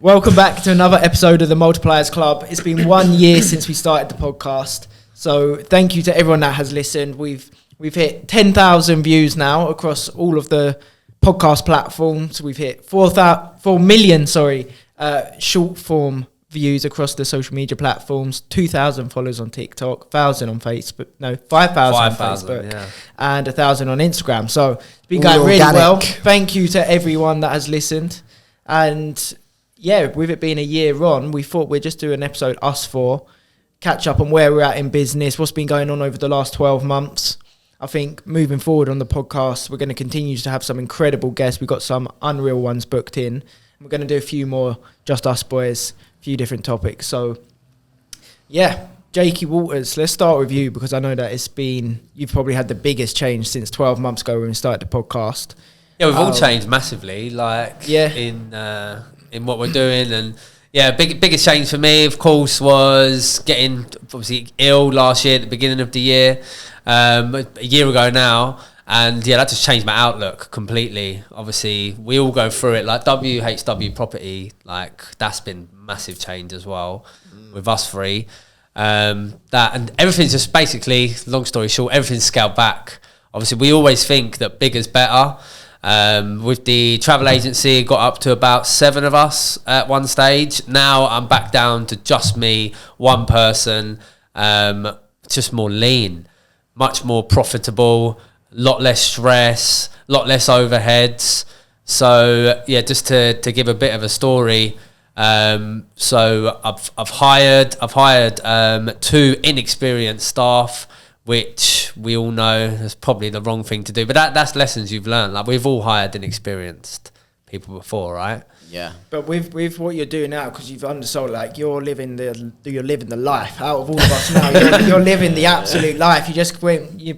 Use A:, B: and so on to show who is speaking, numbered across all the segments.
A: Welcome back to another episode of the Multipliers Club. It's been 1 year since we started the podcast, so thank you to everyone that has listened. We've hit 10,000 views now across all of the podcast platforms. We've hit 4 million short form views across the social media platforms, 2,000 followers on TikTok, 1,000 on Facebook, 5,000 on Facebook, yeah, and 1,000 on Instagram. So it's been going really well. Thank you to everyone that has listened. And yeah, with it being a year on, we thought we'd just do an episode, us four, catch up on where we're at in business, what's been going on over the last 12 months. I think moving forward on the podcast, we're going to continue to have some incredible guests. We've got some unreal ones booked in. We're going to do a few more, just us boys, a few different topics. So, yeah, Jakey Waters, let's start with you because I know that you've probably had the biggest change since 12 months ago when we started the podcast.
B: Yeah, we've all changed massively, in what we're doing. And yeah, biggest change for me, of course, was getting obviously ill last year at the beginning of the year, a year ago now. And yeah, that just changed my outlook completely. Obviously, we all go through it, like WHW property, like that's been massive change as well with us three. And everything's just basically, long story short, everything's scaled back. Obviously, we always think that bigger's better. With the travel agency, it got up to about 7 of us at one stage. Now I'm back down to just me, one person, just more lean, much more profitable, lot less stress, lot less overheads. So yeah, just to give a bit of a story. So I've hired 2 inexperienced staff, which we all know is probably the wrong thing to do, but that's lessons you've learned. Like, we've all hired inexperienced people before, right?
A: Yeah, but with what you're doing now, because you've undersold, like you're living the life. Out of all of us now, you're living the absolute life. You just went, you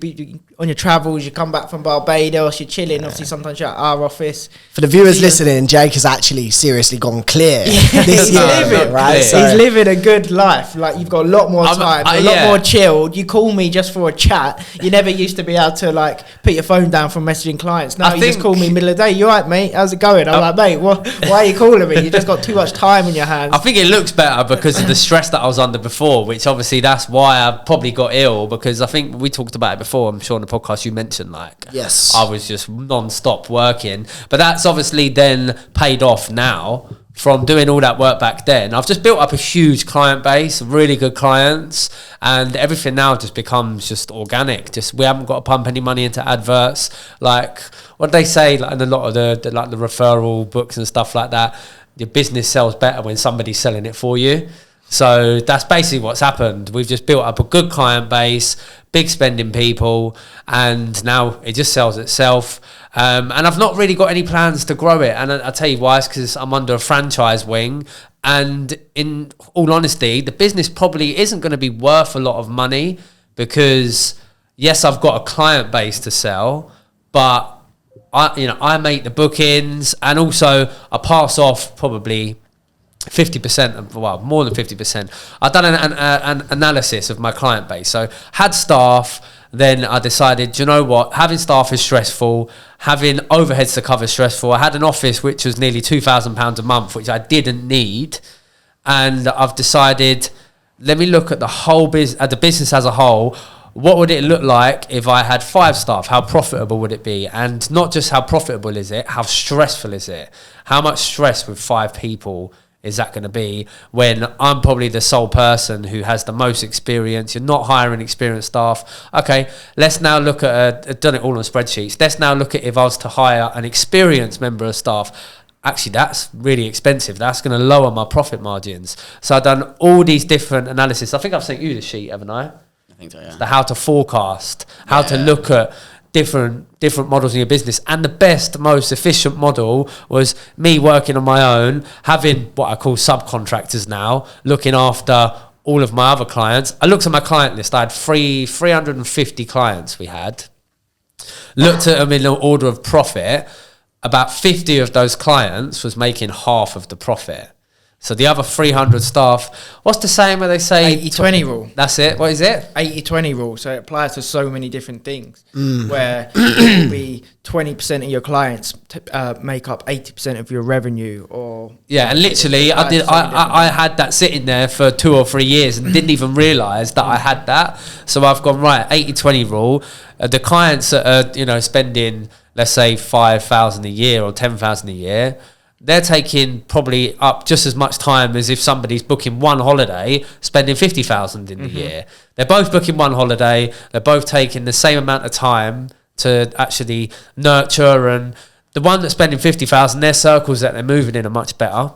A: on your travels. You come back from Barbados. You're chilling. Yeah. Obviously, sometimes you're at our office.
C: For the viewers listening, Jake has actually seriously gone clear this year, right?
A: So he's living a good life. Like, you've got a lot more time, a lot more chilled. You call me just for a chat. You never used to be able to like put your phone down from messaging clients. Now you just call me middle of the day. You alright, mate? How's it going? I'm like, mate, why are you calling me? You just got too much time in your hands.
B: I think it looks better because of the stress that I was under before, which obviously that's why I probably got ill, because I think we talked about it before. I'm sure on the podcast you mentioned, like,
C: yes,
B: I was just non-stop working, but that's obviously then paid off now from doing all that work back then. I've just built up a huge client base, really good clients, and everything now just becomes just organic. Just, we haven't got to pump any money into adverts. Like, what they say, like in a lot of the referral books and stuff like that, your business sells better when somebody's selling it for you. So that's basically what's happened. We've just built up a good client base, big spending people, and now it just sells itself. And I've not really got any plans to grow it. And I'll tell you why. It's because I'm under a franchise wing. And in all honesty, the business probably isn't going to be worth a lot of money because, yes, I've got a client base to sell, but I make the bookings, and also I pass off probably 50%, well, more than 50%. I've done an analysis of my client base. So had staff, then I decided, do you know what? Having staff is stressful. Having overheads to cover is stressful. I had an office which was nearly £2,000 a month, which I didn't need. And I've decided, let me look at the whole at the business as a whole. What would it look like if I had 5 staff? How profitable would it be? And not just how profitable is it, how stressful is it? How much stress with 5 people is that going to be when I'm probably the sole person who has the most experience? You're not hiring experienced staff. Okay, let's now look at I've done it all on spreadsheets. Let's now look at if I was to hire an experienced member of staff. Actually, that's really expensive. That's going to lower my profit margins. So I've done all these different analysis. I think I've sent you the sheet, haven't I?
D: I think so, yeah.
B: The how to forecast, how to look at different models in your business. And the best, most efficient model was me working on my own, having what I call subcontractors now, looking after all of my other clients. I looked at my client list. I had 350 clients we had. Looked at them in order of profit. About 50 of those clients was making half of the profit. So the other 300 staff, what's the saying where they say
A: 80-20 rule?
B: That's it. What is it?
A: 80-20 rule. So it applies to so many different things where it will be 20% of your clients make up 80% of your revenue, or
B: and literally I had that sitting there for 2 or 3 years and didn't even realize that I had that. So I've gone, right, 80-20 rule. The clients that are, spending, let's say 5,000 a year or 10,000 a year, they're taking probably up just as much time as if somebody's booking one holiday, spending 50,000 in the year. They're both booking one holiday. They're both taking the same amount of time to actually nurture. And the one that's spending 50,000, their circles that they're moving in are much better.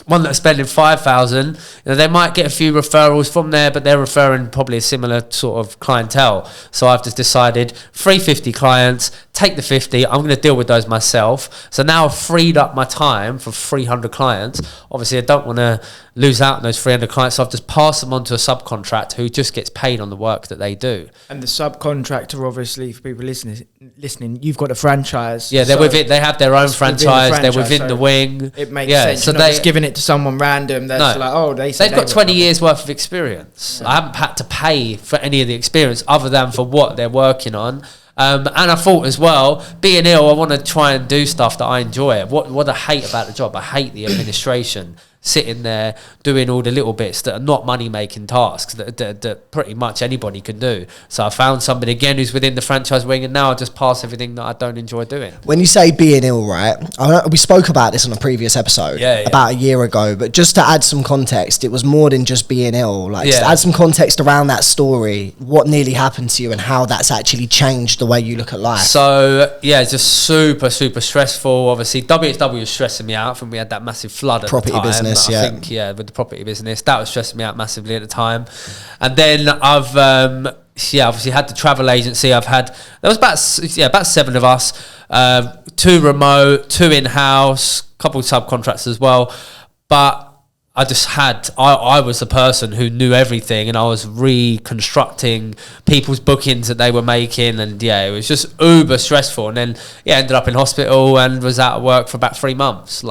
B: One that's spending 5,000, they might get a few referrals from there, but they're referring probably a similar sort of clientele. So I've just decided 350 clients, take the 50. I'm going to deal with those myself. So now I've freed up my time for 300 clients. Obviously, I don't want to lose out on those 300 clients. So I've just passed them on to a subcontractor who just gets paid on the work that they do.
A: And the subcontractor, obviously, for people listening, you've got a franchise.
B: Yeah, they're with it. They have their own franchise. They're within the wing.
A: It makes sense. So they're just giving it to someone random. That's they've
B: got 20 years worth of experience. Yeah. I haven't had to pay for any of the experience other than for what they're working on. And I thought as well, being ill, I want to try and do stuff that I enjoy. What I hate about the job, I hate the administration. Sitting there doing all the little bits that are not money making tasks that pretty much anybody can do. So I found somebody again who's within the franchise wing, and now I just pass everything that I don't enjoy doing.
C: When you say being ill, right, we spoke about this on a previous episode about a year ago, but just to add some context, it was more than just being ill. Just to add some context around that story, what nearly happened to you and how that's actually changed the way you look at life.
B: So just super stressful. Obviously WHW was stressing me out. I think we had that massive flood at
C: property
B: the time.
C: Business.
B: I think with the property business, that was stressing me out massively at the time. And then I've obviously had the travel agency. There was about 7 of us, 2 remote, 2 in-house, couple of subcontractors as well. But I was the person who knew everything, and I was reconstructing people's bookings that they were making, and it was just uber stressful. And then ended up in hospital and was out of work for about 3 months.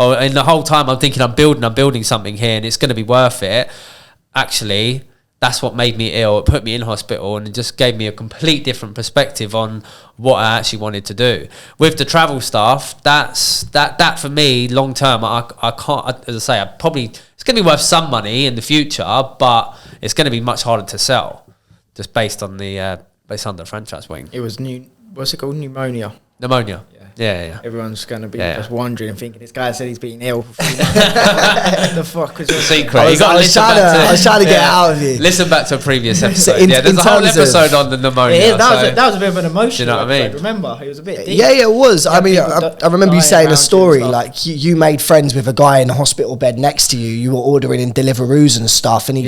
B: And the whole time I'm thinking I'm building something here and it's going to be worth it. Actually, that's what made me ill. It put me in hospital and it just gave me a complete different perspective on what I actually wanted to do. With the travel stuff, that for me, long term, I can't, as I say, it's going to be worth some money in the future, but it's going to be much harder to sell just based on the franchise wing.
A: It was what's it called? Pneumonia.
B: Yeah.
A: Everyone's going to be just wondering, thinking this guy said he's been ill for 3 months. The fuck was your
B: secret?
C: I was trying to get it out of you.
B: Listen back to a previous episode.
C: There's
B: a whole episode on the pneumonia.
A: That was a bit of an emotional.
B: You know what I mean?
A: Remember, it was a bit deep.
C: Yeah, it was. I mean, I remember you saying a story like you made friends with a guy in a hospital bed next to you. You were ordering in deliveroos and stuff, and he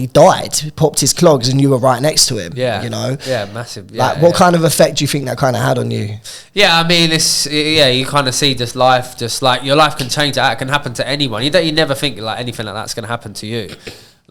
C: died. He popped his clogs, and you were right next to him.
B: Yeah, massive. Yeah,
C: what kind of effect do you think that kind of had on you?
B: Yeah, I mean, you kind of see just life, just like your life can change. That can happen to anyone. You never think like anything like that's going to happen to you.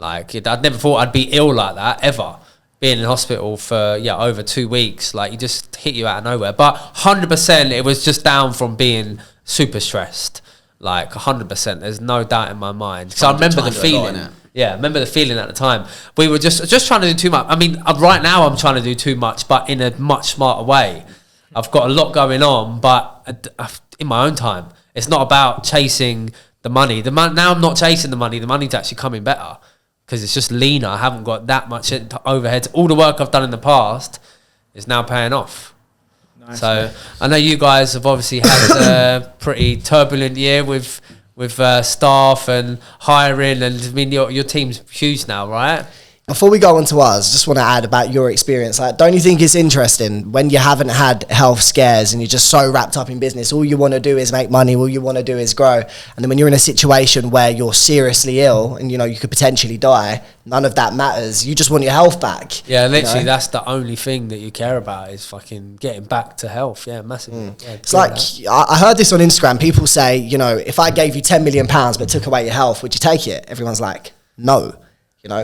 B: I'd never thought I'd be ill like that ever. Being in hospital for over 2 weeks, you just hit you out of nowhere. But 100%, it was just down from being super stressed. 100%. There's no doubt in my mind. Because I remember the feeling. I remember the feeling at the time. We were just trying to do too much. I mean, right now I'm trying to do too much, but in a much smarter way. I've got a lot going on, but in my own time. It's not about chasing the money. Now I'm not chasing the money. The money's actually coming better because it's just leaner. I haven't got that much overhead. All the work I've done in the past is now paying off. Nice. So I know you guys have obviously had a pretty turbulent year with staff and hiring, and I mean your team's huge now, right?
C: Before we go on to us, just want to add about your experience. Don't you think it's interesting when you haven't had health scares and you're just so wrapped up in business, all you want to do is make money, all you want to do is grow. And then when you're in a situation where you're seriously ill and, you could potentially die, none of that matters. You just want your health back.
B: Yeah, literally, that's the only thing that you care about is fucking getting back to health. Yeah, massively. Yeah,
C: it's I heard this on Instagram. People say, if I gave you £10 million but took away your health, would you take it? Everyone's like, no.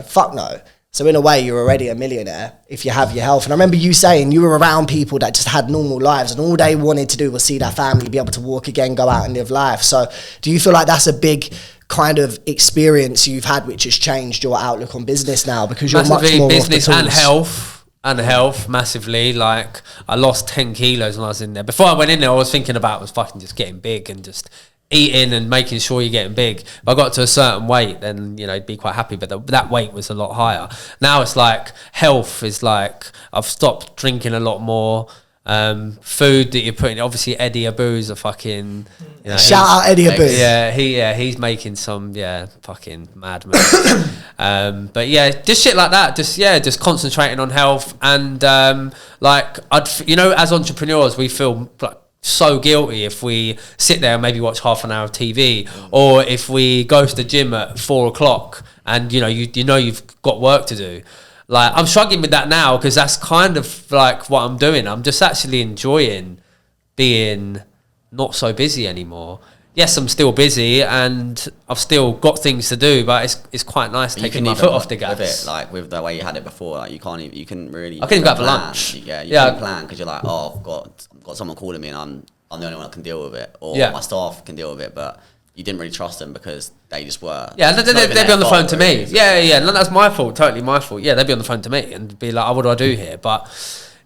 C: Fuck no. So in a way, you're already a millionaire if you have your health. And I remember you saying you were around people that just had normal lives and all they wanted to do was see their family, be able to walk again, go out and live life. So do you feel like that's a big kind of experience you've had which has changed your outlook on business now, because you're much
B: Massively
C: more
B: business
C: off the
B: and
C: tools?
B: health massively. Like, I lost 10 kilos when I was in there. Before I went in there, I was thinking about was fucking just getting big and just eating and making sure you're getting big. If I got to a certain weight, then, you know, I'd be quite happy, but that weight was a lot higher. Now it's like health is like, I've stopped drinking a lot more. Food that you're putting, obviously Eddie Abu's a fucking, you know,
C: Shout out Eddie Abu.
B: he's making some fucking mad moves. But yeah, just shit like that. Just concentrating on health and like as entrepreneurs we feel like so guilty if we sit there and maybe watch half an hour of TV, or if we go to the gym at 4:00 and you've got work to do. Like, I'm struggling with that now because that's kind of like what I'm doing. I'm just actually enjoying being not so busy anymore. Yes, I'm still busy and I've still got things to do, but it's quite nice taking my foot off the gas.
D: With it, like with the way you had it before, like you couldn't really.
B: I couldn't go out for lunch.
D: You couldn't plan because you're like, oh, I've got someone calling me and I'm the only one that can deal with it, or my staff can deal with it, but you didn't really trust them because they just were.
B: Yeah, they'd be on the phone to me. Yeah, no, that's my fault, totally my fault. Yeah, they'd be on the phone to me and be like, oh, what do I do here? But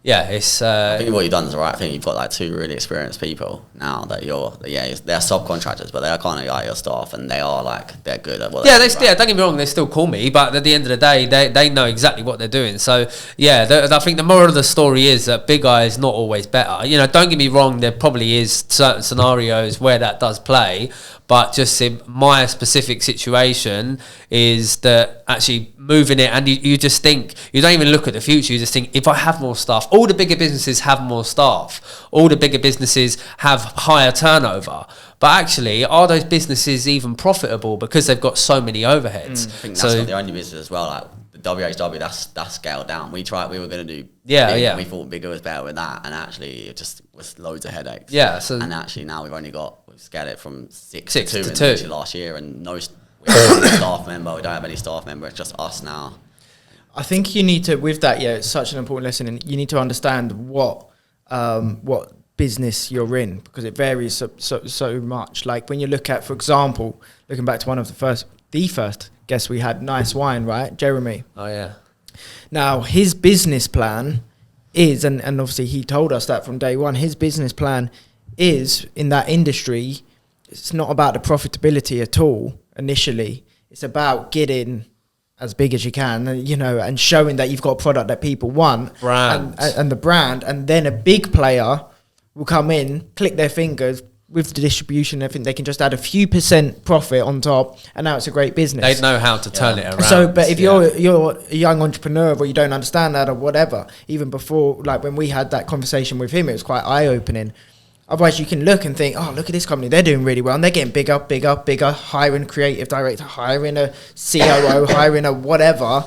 B: yeah, it's.
D: I think what you've done is right. I think you've got like two really experienced people now that they're subcontractors, but they are kind of like your staff, and they're good at what. Yeah,
B: don't get me wrong, they still call me, but at the end of the day, they know exactly what they're doing. So yeah, I think the moral of the story is that big eye is not always better. You know, don't get me wrong, there probably is certain scenarios where that does play. But just in my specific situation is that actually moving it, and you just think, you don't even look at the future, you just think, if I have more staff, all the bigger businesses have more staff, all the bigger businesses have higher turnover. But actually, are those businesses even profitable because they've got so many overheads?
D: I think that's not the only business as well. Like the WHW, that's scaled down. We were going to do big, and we thought bigger was better with that, and actually it just was loads of headaches.
B: Yeah, so
D: and actually now we've scaled it from six to two last year, and we don't have any staff member. We don't have any staff member. It's just us now.
A: I think you need to, with that, it's such an important lesson, and you need to understand what business you're in, because it varies so much. Like when you look at, for example, looking back to one of the first guests we had, Nice Wine, right? Jeremy.
B: Oh yeah.
A: Now his business plan is, and obviously he told us that from day one, his business plan is in that industry. It's not about the profitability at all initially. It's about getting as big as you can, and showing that you've got a product that people want, and the brand, and then a big player will come in, click their fingers with the distribution and everything. They can just add a few % profit on top, and now it's a great business.
B: They know how to turn it around.
A: So, but if you're a young entrepreneur, or you don't understand that or whatever, even before, like when we had that conversation with him, it was quite eye-opening. Otherwise, you can look and think, oh, look at this company, they're doing really well, and they're getting bigger, hiring creative director, hiring a COO, hiring a whatever.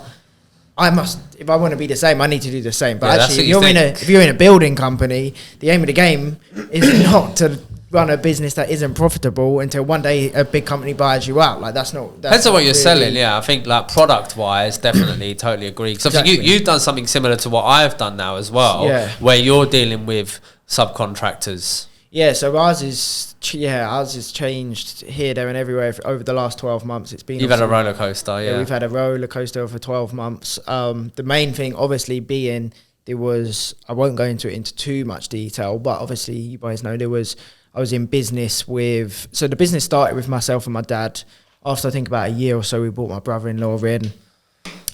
A: If I want to be the same, I need to do the same. But actually, if you're in a building company, the aim of the game is not to run a business that isn't profitable until one day a big company buys you out. Like that's depends
B: on what you're selling. Yeah, I think like product wise, definitely, totally agree. Because exactly. You've done something similar to what I've done now as well, where you're dealing with subcontractors.
A: Yeah, so ours is changed here, there, and everywhere over the last 12 months. It's been.
B: You've had a roller coaster, yeah.
A: We've had a roller coaster for 12 months. The main thing, obviously, being there was. I won't go into too much detail, but obviously, you guys know I was in business with. So the business started with myself and my dad. After I think about a year or so, we brought my brother-in-law in.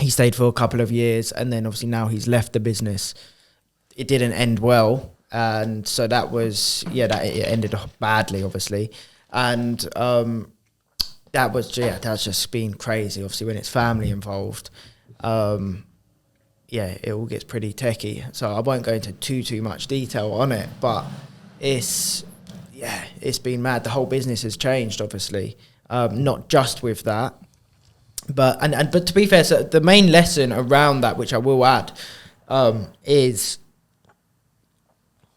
A: He stayed for a couple of years, and then obviously now he's left the business. It didn't end well. And so that was, it ended badly, obviously. And that's just been crazy, obviously, when it's family involved. It all gets pretty techie. So I won't go into too much detail on it, but it's been mad. The whole business has changed, obviously, not just with that. But to be fair, so the main lesson around that, which I will add, is...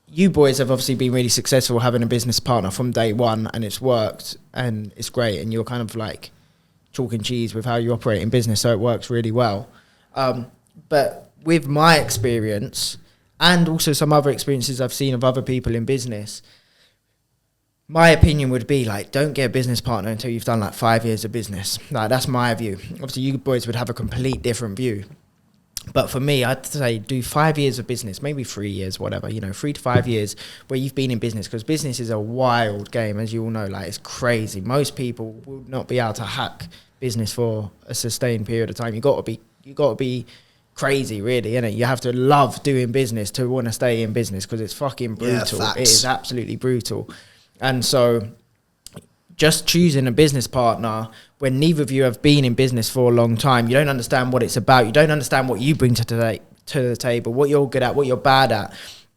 A: You boys have obviously been really successful having a business partner from day one, and it's worked and it's great, and you're kind of like chalk and cheese with how you operate in business, so it works really well. But with my experience and also some other experiences I've seen of other people in business, my opinion would be like, don't get a business partner until you've done like 5 years of business. Like, that's my view. Obviously, you boys would have a complete different view. But for me, I'd say do 5 years of business, maybe 3 years, whatever, 3 to 5 years where you've been in business, because business is a wild game, as you all know. Like, it's crazy. Most people will not be able to hack business for a sustained period of time. You got to be crazy, really, innit? You have to love doing business to want to stay in business, because it's fucking brutal.
C: Yeah,
A: it is absolutely brutal. And so just choosing a business partner when neither of you have been in business for a long time, you don't understand what it's about, you don't understand what you bring to the table, what you're good at, what you're bad at.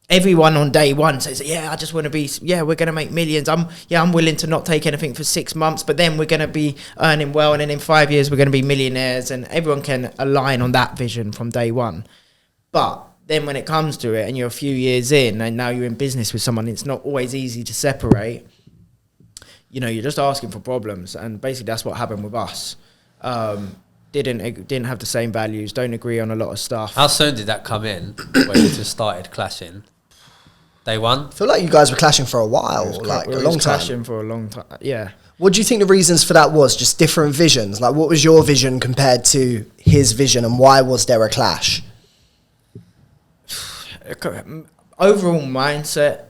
A: Everyone on day one says, I just want to be, we're going to make millions. I'm willing to not take anything for 6 months, but then we're going to be earning well, and then in 5 years we're going to be millionaires, and everyone can align on that vision from day one. But then when it comes to it and you're a few years in and now you're in business with someone, it's not always easy to separate. You're just asking for problems, and basically that's what happened with us. Didn't have the same values, don't agree on a lot of stuff.
B: How soon did that come in where you just started clashing? Day one?
C: I feel like you guys were clashing for a while, a long time.
A: Clashing for a long time, yeah.
C: What do you think the reasons for that was? Just different visions? Like, what was your vision compared to his vision, and why was there a clash?
A: Overall mindset,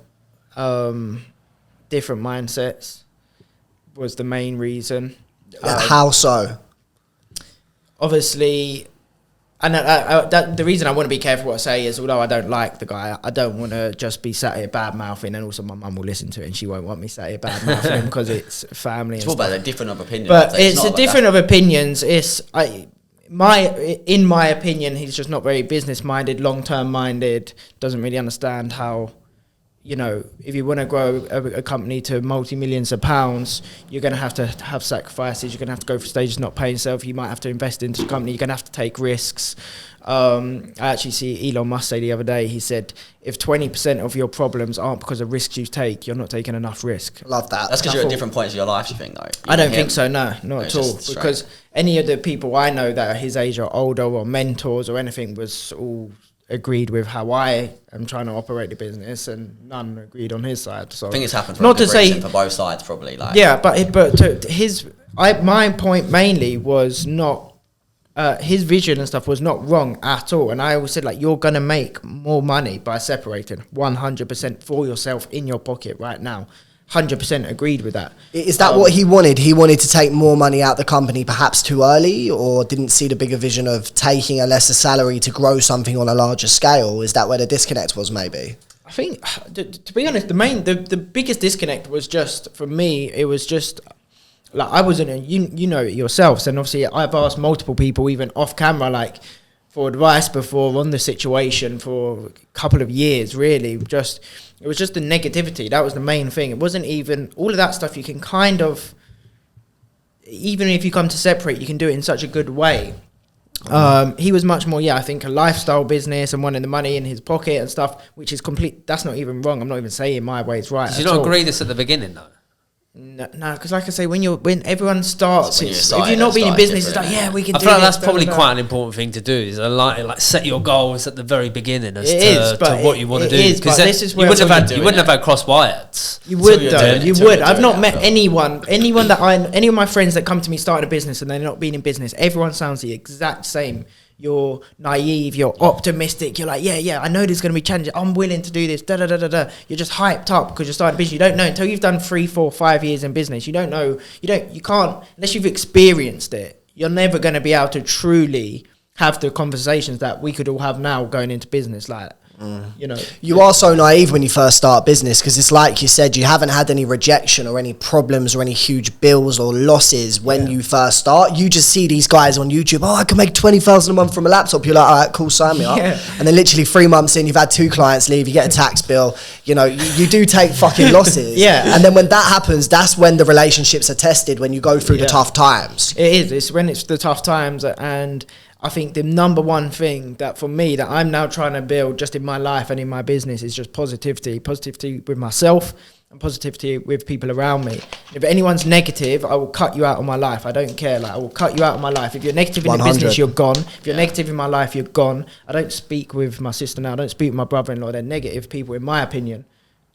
A: different mindsets was the main reason.
C: How so?
A: Obviously, and the reason I want to be careful what I say is, although I don't like the guy, I don't want to just be sat here bad mouthing, and also my mum will listen to it and she won't want me sat here bad mouthing him because it's family.
D: It's all about the different of opinions.
A: But it's a different of opinions. In my opinion, he's just not very business minded, long term minded. Doesn't really understand how, if you want to grow a company to multi-millions of pounds, you're going to have sacrifices. You're going to have to go for stages, not pay yourself. You might have to invest into the company. You're going to have to take risks. I actually see Elon Musk say the other day, he said, if 20% of your problems aren't because of risks you take, you're not taking enough risk.
C: Love that.
D: That's because you're at different points of your life, you think, though?
A: I don't think so, no, not at all. Because any of the people I know that are his age or older, or mentors or anything, was all agreed with how I am trying to operate the business, and none agreed on his side. So
D: I think it's happened for
A: not to say
D: for both sides, probably.
A: My point mainly was not his vision and stuff was not wrong at all. And I always said, like, you're gonna make more money by separating 100% for yourself in your pocket right now. 100% agreed with that.
C: Is that what he wanted? He wanted to take more money out the company perhaps too early, or didn't see the bigger vision of taking a lesser salary to grow something on a larger scale? Is that where the disconnect was, maybe?
A: I think, to be honest, the biggest disconnect was just, for me, it was just, like, I wasn't, you know it yourselves, and obviously I've asked multiple people, even off camera, like, for advice before on the situation for a couple of years, really. It was just the negativity. That was the main thing. It wasn't even all of that stuff. You can kind of, even if you come to separate, you can do it in such a good way. He was much more, I think, a lifestyle business and wanting the money in his pocket and stuff, which is complete. That's not even wrong. I'm not even saying my way is right.
B: Did you not agree this at the beginning, though?
A: No, because like I say, when everyone starts, if you're not being in business, it's like, we can do it. I feel
B: like that's probably quite an important thing to do, is like set your goals at the very beginning as to what you want to do. Because you wouldn't have had cross wires.
A: You would, though. You would. I've not met anyone that any of my friends that come to me started a business and they're not being in business. Everyone sounds the exact same. You're naive, you're optimistic, you're like, I know there's going to be challenges, I'm willing to do this, You're just hyped up because you're starting a business. You don't know until you've done 3, 4, 5 years in business. You don't know, you can't, unless you've experienced it, you're never going to be able to truly have the conversations that we could all have now going into business, like,
C: You are so naive when you first start business, because it's like you said, you haven't had any rejection or any problems or any huge bills or losses when you first start. You just see these guys on YouTube, I can make 20,000 a month from a laptop. You're like, all right, cool, sign me up. And then literally 3 months in, you've had 2 clients leave, you get a tax bill. You do take fucking losses. And then when that happens, that's when the relationships are tested, when you go through the tough times.
A: It is. It's when it's the tough times. And I think the number one thing that for me that I'm now trying to build just in my life and in my business is just positivity with myself and positivity with people around me. If anyone's negative, I will cut you out of my life. I don't care. Like, I will cut you out of my life. If you're negative in 100. The business, you're gone. If you're negative in my life, you're gone. I don't speak with my sister now. I don't speak with my brother-in-law. They're negative people, in my opinion.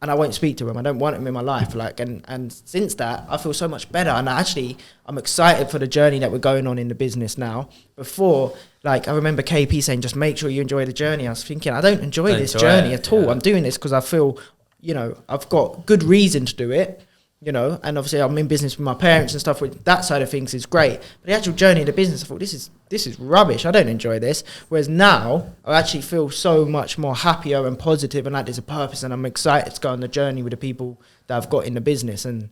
A: and I won't speak to him. I don't want him in my life. Like, and since that, I feel so much better. And I'm excited for the journey that we're going on in the business now. Before, like, I remember KP saying, just make sure you enjoy the journey. I was thinking, I don't enjoy this journey at all. I'm doing this because I feel, you know, I've got good reason to do it. You know, and obviously I'm in business with my parents and stuff. With that side of things is great, but the actual journey of the business, I thought this is rubbish. I don't enjoy this. Whereas now I actually feel so much more happier and positive, and like there's a purpose, and I'm excited to go on the journey with the people that I've got in the business, and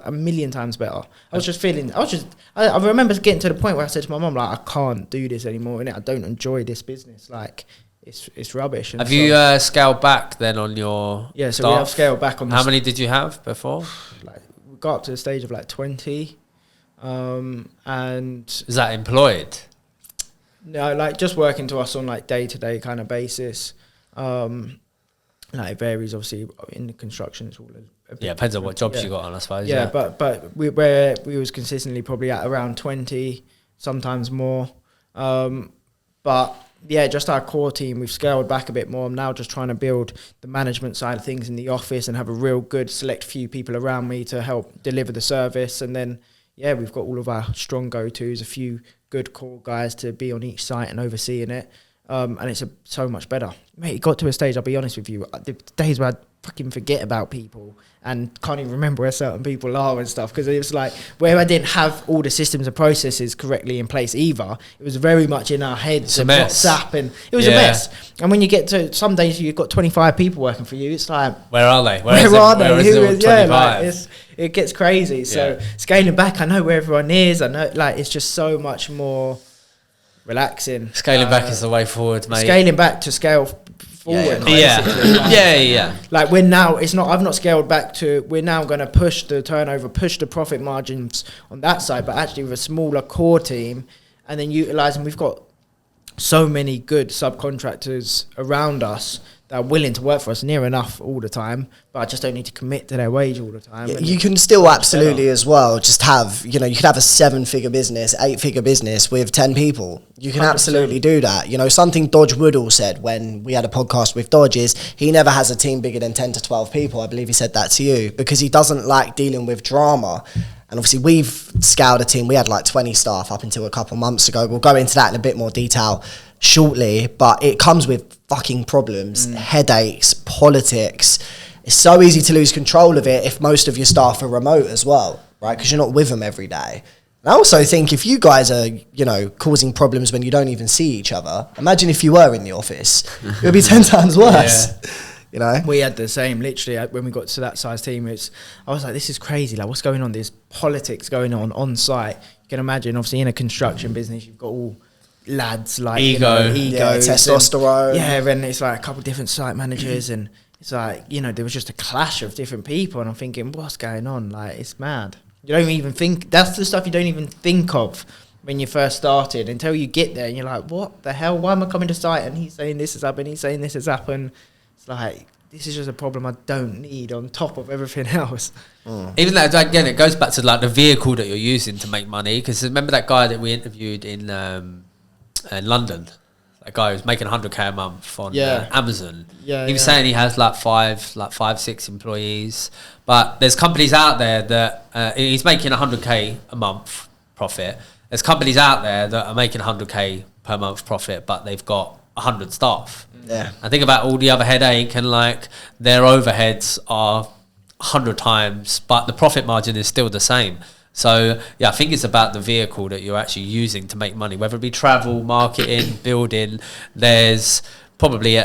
A: a million times better. I remember getting to the point where I said to my mum, like, I can't do this anymore, innit? I don't enjoy this business. Like, it's rubbish. And
B: have you scaled back then on your
A: so
B: staff?
A: We have scaled back on
B: how many did you have before?
A: Like, we got up to the stage of like 20, and
B: is that employed?
A: No, like just working to us on like day-to-day kind of basis. Like it varies obviously in the construction. It's all
B: depends on what jobs you got on, I suppose.
A: But we was consistently probably at around 20, sometimes more. But yeah, just our core team, we've scaled back a bit more. I'm now just trying to build the management side of things in the office and have a real good select few people around me to help deliver the service. And then, yeah, we've got all of our strong go-tos, a few good core guys to be on each site and overseeing it. And it's so much better. Mate, it got to a stage, I'll be honest with you, the days where I'd fucking forget about people and can't even remember where certain people are and stuff, because it was like where I didn't have all the systems and processes correctly in place either. It was very much in our heads and WhatsApp, and it was a mess. And when you get to some days you've got 25 people working for you, it's like,
B: where are they?
A: Where are they? It gets crazy. So scaling back, I know where everyone is. I know, like, it's just so much more relaxing.
B: Scaling back is the way forward, mate.
A: Scaling back to scale forward. Like we're now, I've not scaled back to, we're now going to push the turnover, push the profit margins on that side, but actually with a smaller core team, and then utilising, we've got so many good subcontractors around us that are willing to work for us near enough all the time, but I just don't need to commit to their wage all the time.
C: Yeah, you can still absolutely as well just have, you know, you could have a 7-figure business, 8-figure business with 10 people. You can 100%. Absolutely do that. You know, something Dodge Woodall said when we had a podcast with Dodge is he never has a team bigger than 10 to 12 people. I believe he said that to you, because he doesn't like dealing with drama. And obviously we've scaled a team. We had like 20 staff up until a couple months ago. We'll go into that in a bit more detail shortly, but it comes with fucking problems, headaches, politics. It's so easy to lose control of it if most of your staff are remote as well, right? Because you're not with them every day. And I also think if you guys are, you know, causing problems when you don't even see each other, imagine if you were in the office. It would be 10 times worse. Yeah. You know,
A: we had the same literally when we got to that size team. I was like, this is crazy. Like, what's going on? There's politics going on site. You can imagine, obviously, in a construction business, you've got all lads like egos,
C: testosterone.
A: And it's like a couple of different site managers, and it's like, you know, there was just a clash of different people, and I'm thinking, what's going on? Like, it's mad. You don't even think, that's the stuff you don't even think of when you first started until you get there, and you're like, what the hell? Why am I coming to site and he's saying this has happened? He's saying this has happened. It's like, this is just a problem I don't need on top of everything else.
B: Even that, again, it goes back to like the vehicle that you're using to make money. Because remember that guy that we interviewed in London, that guy who's making 100k a month on Amazon. He was saying he has like 5-6 employees, but there's companies out there that he's making 100k a month profit. There's companies out there that are making 100k per month profit, but they've got 100 staff.
C: Yeah.
B: And think about all the other headache, and like their overheads are 100 times, but the profit margin is still the same. So yeah, I think it's about the vehicle that you're actually using to make money, whether it be travel, marketing, building. There's probably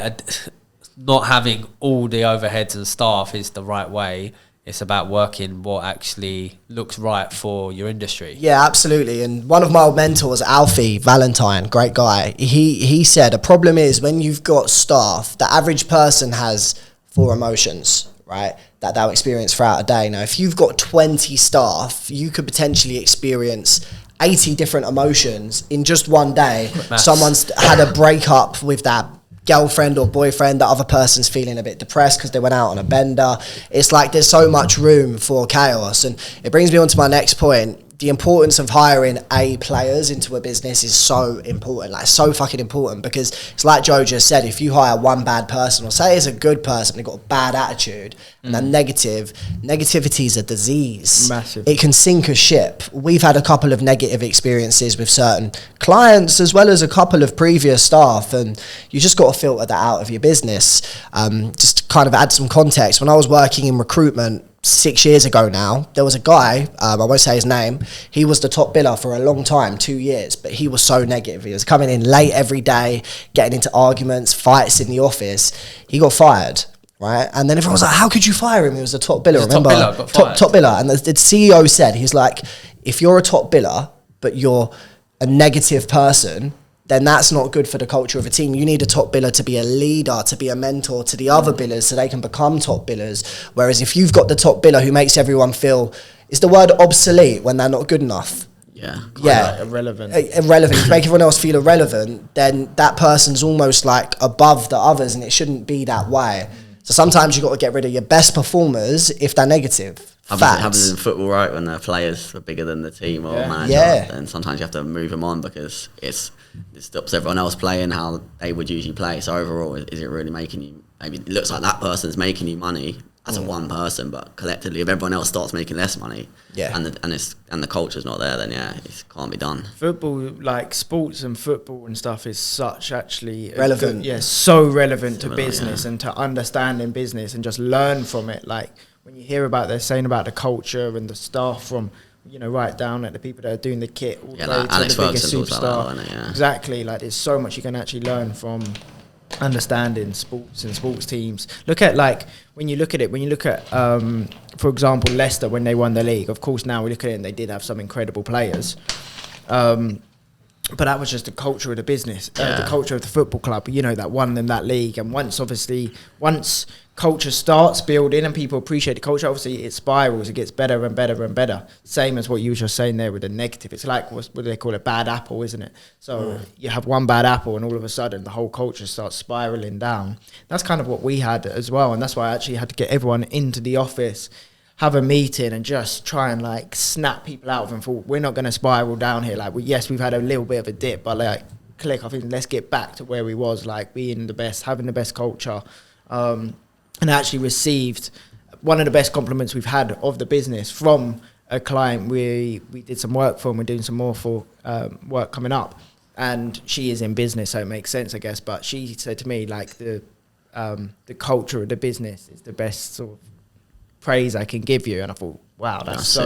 B: not having all the overheads and staff is the right way. It's about working what actually looks right for your industry.
C: Yeah, absolutely. And one of my old mentors, Alfie Valentine, great guy, he said a problem is when you've got staff, the average person has 4 emotions, right, that they'll experience throughout a day. Now, if you've got 20 staff, you could potentially experience 80 different emotions in just one day. Someone's had a breakup with that girlfriend or boyfriend, the other person's feeling a bit depressed because they went out on a bender. It's like there's so much room for chaos. And it brings me on to my next point. the importance of hiring A players into a business is so important, like so fucking important, because it's like Joe just said, if you hire one bad person, or say it's a good person, they've got a bad attitude, and they're negativity is a disease.
A: Massive.
C: It can sink a ship. We've had a couple of negative experiences with certain clients, as well as a couple of previous staff, and you just got to filter that out of your business. Just to kind of add some context, when I was working in recruitment 6 years ago now, there was a guy, I won't say his name, he was the top biller for a long time, 2 years, but he was so negative. He was coming in late every day, getting into arguments, fights in the office. He got fired, right? And then everyone was like, how could you fire him? He was the top biller, remember? Top biller. And the CEO said, he's like, if you're a top biller, but you're a negative person, then that's not good for the culture of a team. You need a top biller to be a leader, to be a mentor to the other billers so they can become top billers. Whereas if you've got the top biller who makes everyone feel, is the word obsolete when they're not good enough?
A: Yeah.
C: Like
A: irrelevant.
C: Irrelevant. To make everyone else feel irrelevant, then that person's almost like above the others, and it shouldn't be that way. So sometimes you've got to get rid of your best performers if they're negative.
D: Happens in football, right? When the players are bigger than the team or manager, then sometimes you have to move them on because it stops everyone else playing how they would usually play. So overall, is it really making you? Maybe it looks like that person's making you money as a one person, but collectively, if everyone else starts making less money, and the culture's not there, then it can't be done.
A: Football, like sports and football and stuff, is such actually
C: relevant.
A: So relevant to business and to understanding business and just learn from it. Like when you hear about they're saying about the culture and the staff from, right down at the people that are doing the kit, all the way to
D: Alex
A: the biggest superstar.
D: Like that,
A: Exactly, like there's so much you can actually learn from understanding sports and sports teams. Look at when you look at for example Leicester when they won the league. Of course now we look at it and they did have some incredible players, but that was just the culture of the business, the culture of the football club, that won them that league. And once culture starts building and people appreciate the culture, obviously it spirals, it gets better and better and better. Same as what you were just saying there with the negative. It's like, what do they call it? Bad apple, isn't it? So you have one bad apple and all of a sudden the whole culture starts spiraling down. That's kind of what we had as well. And that's why I actually had to get everyone into the office, have a meeting and just try and snap people out of them. For we're not going to spiral down here. We've had a little bit of a dip, but I think let's get back to where we was, being the best, having the best culture. And I actually received one of the best compliments we've had of the business from a client we did some work for, and we're doing some more for work coming up. And she is in business, so it makes sense, I guess. But she said to me, the culture of the business is the best sort of praise I can give you. And I thought, wow, that's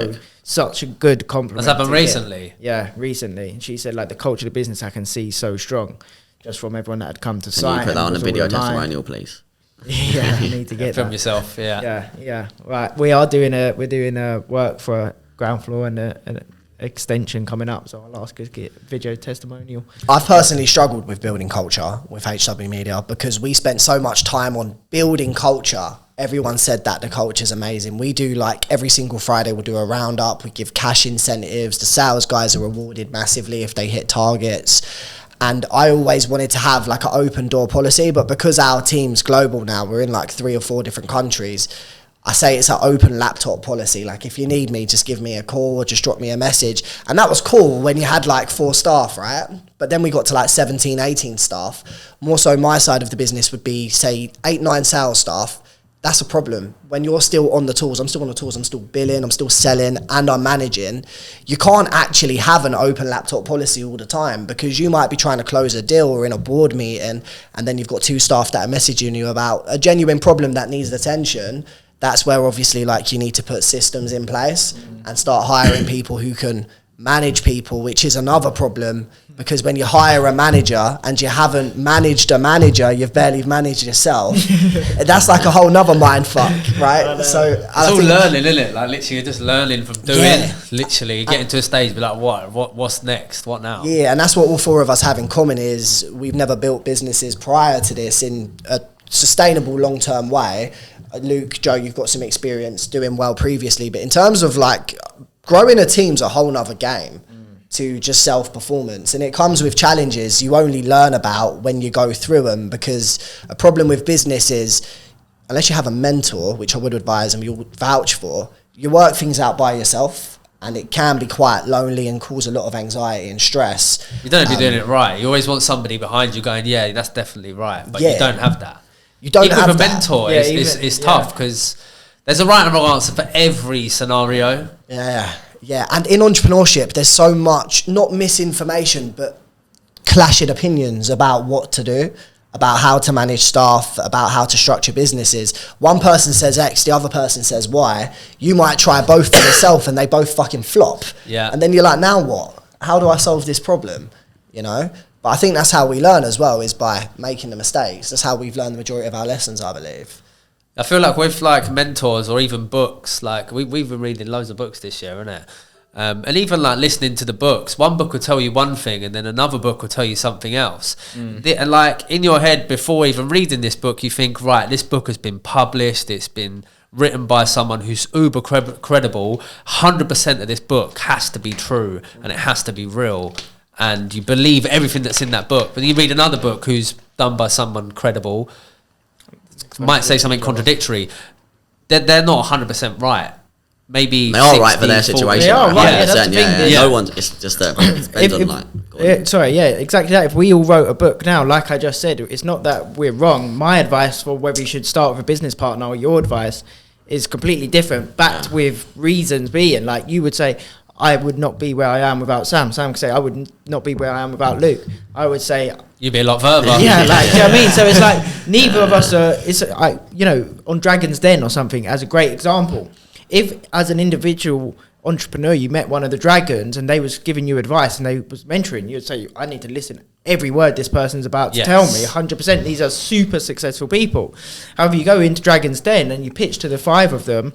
A: such a good compliment.
B: That's happened recently?
A: Yeah, recently. And she said, the culture of the business I can see so strong, just from everyone that had come to site.
D: Can you put that on a video testimonial, please?
A: Yeah, I need to get
B: from
A: that.
B: yourself.
A: Yeah. Right, we're doing a work for a ground floor and an extension coming up. So I'll ask her to get video testimonial.
C: I've personally struggled with building culture with HW Media because we spent so much time on building culture. Everyone said that the culture's amazing. We do every single Friday we'll do a roundup. We give cash incentives. The sales guys are rewarded massively if they hit targets. And I always wanted to have an open door policy, but because our team's global now, we're in 3 or 4 different countries, I say it's an open laptop policy. If you need me, just give me a call or just drop me a message. And that was cool when you had 4 staff, right? But then we got to 17, 18 staff. More so my side of the business would be, say, 8, 9 sales staff. That's a problem. When you're still on the tools, I'm still on the tools, I'm still billing, I'm still selling, and I'm managing. You can't actually have an open laptop policy all the time because you might be trying to close a deal or in a board meeting, and then you've got 2 staff that are messaging you about a genuine problem that needs attention. That's where obviously you need to put systems in place and start hiring people who can manage people, which is another problem because when you hire a manager and you haven't managed a manager, you've barely managed yourself. That's a whole nother mind fuck, right? So
B: it's all learning, isn't it? Literally you're just learning from doing, literally getting to a stage, be what's next? What now?
C: Yeah, and that's what all 4 of us have in common is we've never built businesses prior to this in a sustainable long-term way. Luke, Joe, you've got some experience doing well previously, but in terms of growing a team's a whole nother game to just self-performance, and it comes with challenges you only learn about when you go through them, because a problem with business is unless you have a mentor, which I would advise and you'll vouch for, you work things out by yourself and it can be quite lonely and cause a lot of anxiety and stress.
B: You don't know if you're doing it right. You always want somebody behind you going, yeah, that's definitely right. But you don't have that.
C: You don't
B: even
C: have
B: with a
C: that.
B: mentor, it's tough because there's a right and wrong answer for every scenario.
C: Yeah. And in entrepreneurship, there's so much, not misinformation, but clashing opinions about what to do, about how to manage staff, about how to structure businesses. One person says X, the other person says Y. You might try both for yourself and they both fucking flop.
B: Yeah.
C: And then you're like, now what? How do I solve this problem? You know? But I think that's how we learn as well, is by making the mistakes. That's how we've learned the majority of our lessons, I believe.
B: I feel like with like mentors or even books, like we've been reading loads of books this year, innit? And even like listening to the books, one book will tell you one thing and then another book will tell you something else. And like in your head before even reading this book, you think, right, this book has been published, it's been written by someone who's uber credible. 100% of this book has to be true and it has to be real. And you believe everything that's in that book. But then you read another book who's done by someone credible, might say something contradictory. They're not 100% right. Maybe
D: they are right for their situation.
A: They are right. That's the thing.
D: No one's. It's just it depends on like.
A: Exactly that. If we all wrote a book now, like I just said, it's not that we're wrong. My advice for whether you should start with a business partner or your advice is completely different. Backed with reasons being, like you would say, I would not be where I am without Sam. Sam could say, I would not be where I am without Luke. I would say,
B: you'd be a lot further.
A: Yeah, like, do you know what I mean? So it's like, neither of us are, on Dragon's Den or something, as a great example. If, as an individual entrepreneur, you met one of the dragons and they was giving you advice and they was mentoring, you'd say, I need to listen every word this person's about to tell me. 100%. These are super successful people. However, you go into Dragon's Den and you pitch to the 5 of them,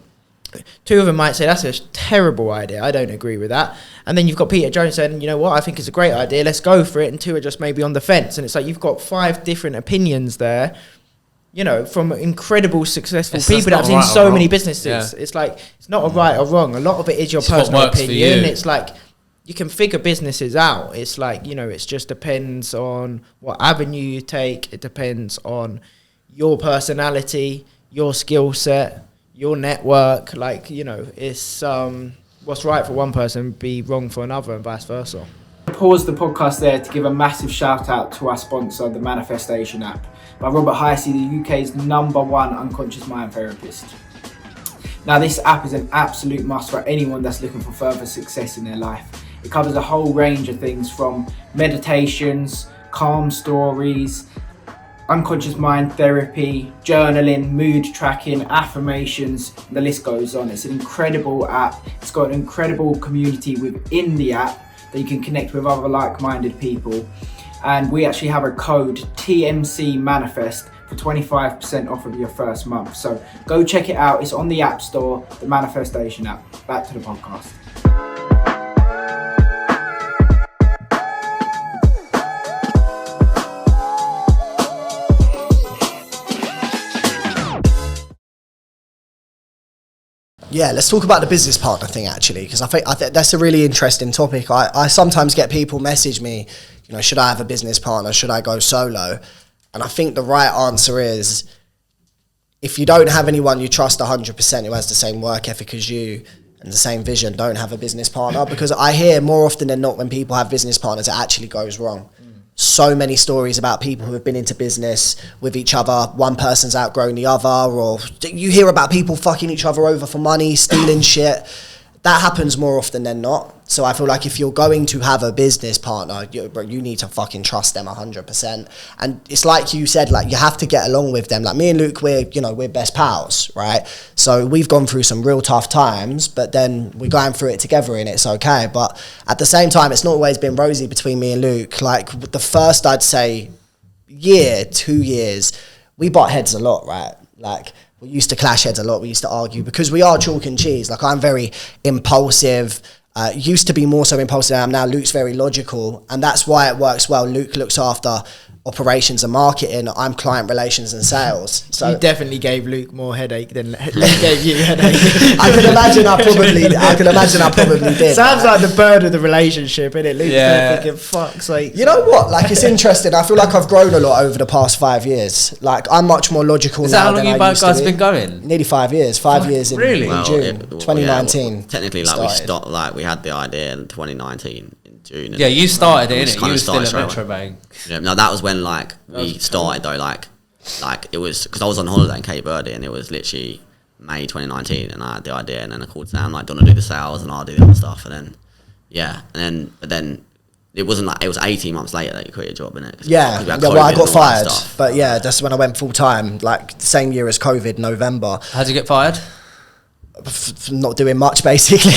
A: 2 of them might say, that's a terrible idea, I don't agree with that. And then you've got Peter Jones saying, you know what, I think it's a great idea, let's go for it. And 2 are just maybe on the fence. And it's like you've got 5 different opinions there, you know, from incredible successful people that have seen so many businesses. Yeah. It's like, it's not a right or wrong. A lot of it is your personal opinion. It's like, you can figure businesses out. It's like, you know, it just depends on what avenue you take. It depends on your personality, your skill set, your network. Like, you know, it's what's right for one person be wrong for another and vice versa. Pause the podcast there to give a massive shout out to our sponsor, the Manifestation app by Robert Heisey, the UK's #1 unconscious mind therapist. Now, this app is an absolute must for anyone that's looking for further success in their life. It covers a whole range of things from meditations, calm stories, unconscious mind therapy, journaling, mood tracking, affirmations, and the list goes on. It's an incredible app. It's got an incredible community within the app that you can connect with other like-minded people. And we actually have a code, TMC Manifest, for 25% off of your first month. So go check it out. It's on the App Store, the Manifestation app. Back to the podcast.
C: Yeah, let's talk about the business partner thing actually, because I think that's a really interesting topic. I sometimes get people message me, you know, should I have a business partner? Should I go solo? And I think the right answer is, if you don't have anyone you trust 100% who has the same work ethic as you and the same vision, don't have a business partner. Because I hear more often than not when people have business partners, it actually goes wrong. So many stories about people who have been into business with each other. One person's outgrown the other, or you hear about people fucking each other over for money, stealing shit. That happens more often than not. So I feel like if you're going to have a business partner, you need to fucking trust them 100%. And it's like you said, like you have to get along with them. Like me and Luke, we're best pals, right? So we've gone through some real tough times, but then we're going through it together and it's okay. But at the same time, it's not always been rosy between me and Luke. Like the first, I'd say, 2 years, we butt heads a lot, right? Like, we used to clash heads a lot. We used to argue because we are chalk and cheese. Like, I'm very impulsive. Used to be more so impulsive than I am now. Luke's very logical. And that's why it works well. Luke looks after operations and marketing. I'm client relations and sales. So
A: you definitely gave Luke more headache than Luke gave you headache.
C: I can imagine I probably did.
A: Sounds like the bird of the relationship, innit? Luke's thinking, fuck's sake.
C: You know what? Like, it's interesting. I feel like I've grown a lot over the past 5 years. Like, I'm much more logical
B: Is
C: now
B: that how long
C: than
B: you
C: I used
B: guys
C: to
B: been
C: be.
B: going?
C: Nearly 5 years. 5 years in June 2019.
D: Technically, like, we stopped. Like, we had the idea in 2019 in June.
B: Yeah, you started it, innit? You were
D: started
B: still at Metro Bank.
D: Yeah, no, that was when like we started though. Like it was because I was on holiday in Cape Verde, and it was literally May 2019, and I had the idea, and then I called Sam like, "Do you want to do the sales?" and I'll do the other stuff, and then but then it wasn't like it was 18 months later that you quit your job, innit?
C: Yeah, well, I got fired, but yeah, that's when I went full time. Like same year as COVID, November.
B: How'd you get fired?
C: For not doing much, basically.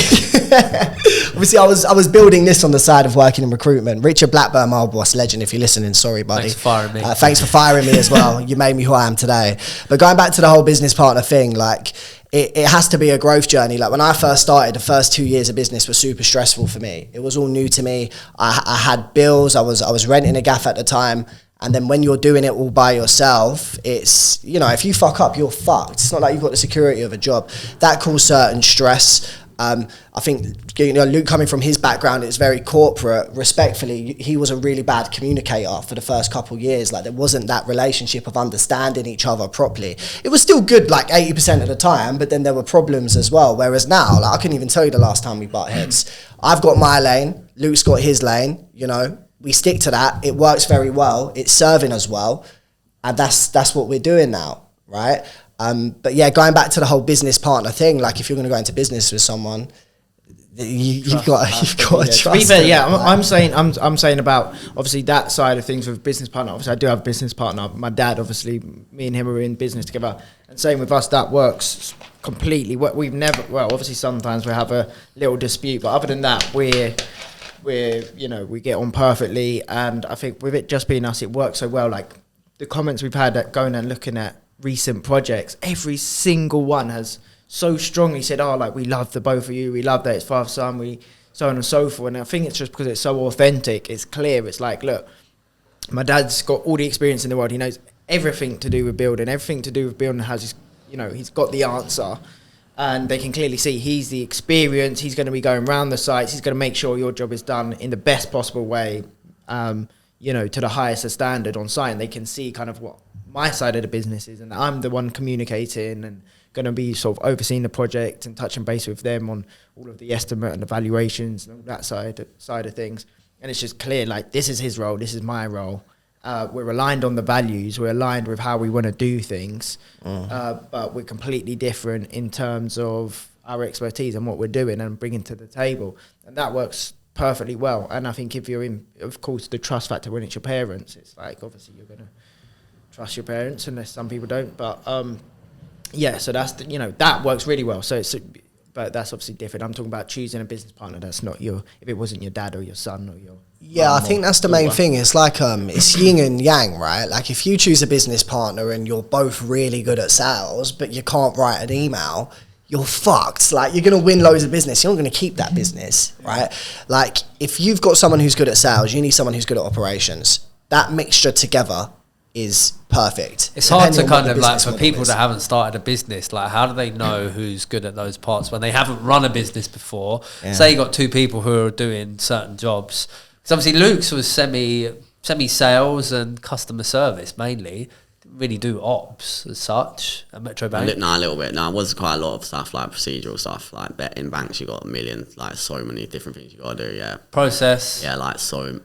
C: Obviously, I was building this on the side of working in recruitment. Richard Blackburn, my old boss, legend. If you're listening, sorry, buddy.
B: Thanks for firing me.
C: Thanks for firing me as well. You made me who I am today. But going back to the whole business partner thing, like it has to be a growth journey. Like when I first started, the first 2 years of business were super stressful for me. It was all new to me. I had bills. I was renting a gaff at the time. And then when you're doing it all by yourself, it's, you know, if you fuck up, you're fucked. It's not like you've got the security of a job. That caused certain stress. I think, you know, Luke coming from his background, it's very corporate. Respectfully, he was a really bad communicator for the first couple of years. Like there wasn't that relationship of understanding each other properly. It was still good like 80% of the time, but then there were problems as well. Whereas now, like I couldn't even tell you the last time we butt heads. I've got my lane, Luke's got his lane, you know. We stick to that. It works very well. It's serving us well. And that's what we're doing now, right? But yeah, going back to the whole business partner thing, like if you're going to go into business with someone, you've got to trust.
A: To be fair, yeah, I'm saying about obviously that side of things with business partner. Obviously, I do have a business partner. My dad, obviously, me and him are in business together. And same with us, that works completely. We've never, well, obviously sometimes we have a little dispute, but other than that, we're you know, we get on perfectly. And I think with it just being us, it works so well. Like the comments we've had at going and looking at recent projects, every single one has so strongly said, oh, like we love the both of you, we love that it's father son, we so on and so forth. And I think it's just because it's so authentic, it's clear. It's like, look, my dad's got all the experience in the world, he knows everything to do with building has his, you know, he's got the answer. And they can clearly see he's the experience. He's going to be going around the sites. He's going to make sure your job is done in the best possible way, you know, to the highest standard on site. And they can see kind of what my side of the business is. And I'm the one communicating and going to be sort of overseeing the project and touching base with them on all of the estimate and the valuations and all that side of things. And it's just clear, like, this is his role, this is my role. We're aligned on the values, we're aligned with how we want to do things, but we're completely different in terms of our expertise and what we're doing and bringing to the table. And that works perfectly well. And I think if you're in, of course, the trust factor when it's your parents, it's like, obviously you're going to trust your parents unless some people don't. But yeah, so that's, you know, that works really well. So it's, but that's obviously different. I'm talking about choosing a business partner that's not your, if it wasn't your dad or your son or your...
C: Yeah, I think that's the main thing. It's like, it's yin and yang, right? Like if you choose a business partner and you're both really good at sales, but you can't write an email, you're fucked. Like you're going to win loads of business. You're not going to keep that business, right? Like if you've got someone who's good at sales, you need someone who's good at operations. That mixture together is perfect.
B: It's hard to kind of like, for people that haven't started a business, like how do they know who's good at those parts when they haven't run a business before? Yeah. Say you got two people who are doing certain jobs. Because obviously Luke's was semi-sales and customer service mainly. Didn't really do ops as such at Metro Bank.
D: No, a little bit. No, it was quite a lot of stuff like procedural stuff. Like in banks, you got a million, like so many different things you got to do. Yeah.
B: Process.
D: Yeah, like so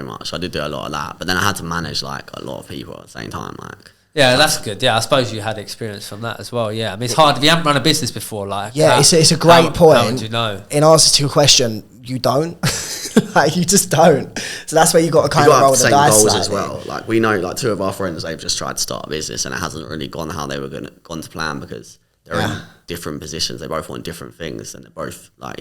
D: much. I did do a lot of that, but then I had to manage like a lot of people at the same time. Like.
B: Yeah, that's good. Yeah, I suppose you had experience from that as well. Yeah, I mean, it's hard if you haven't run a business before. Like,
C: yeah, it's a great point.
B: How would you know?
C: In answer to your question, you don't. Like, you just don't. So that's where you got to kind of roll the dice
D: goals
C: slightly.
D: As well. Like we know, like two of our friends, they've just tried to start a business and it hasn't really gone how they were gone to plan because they're in different positions. They both want different things, and they're both like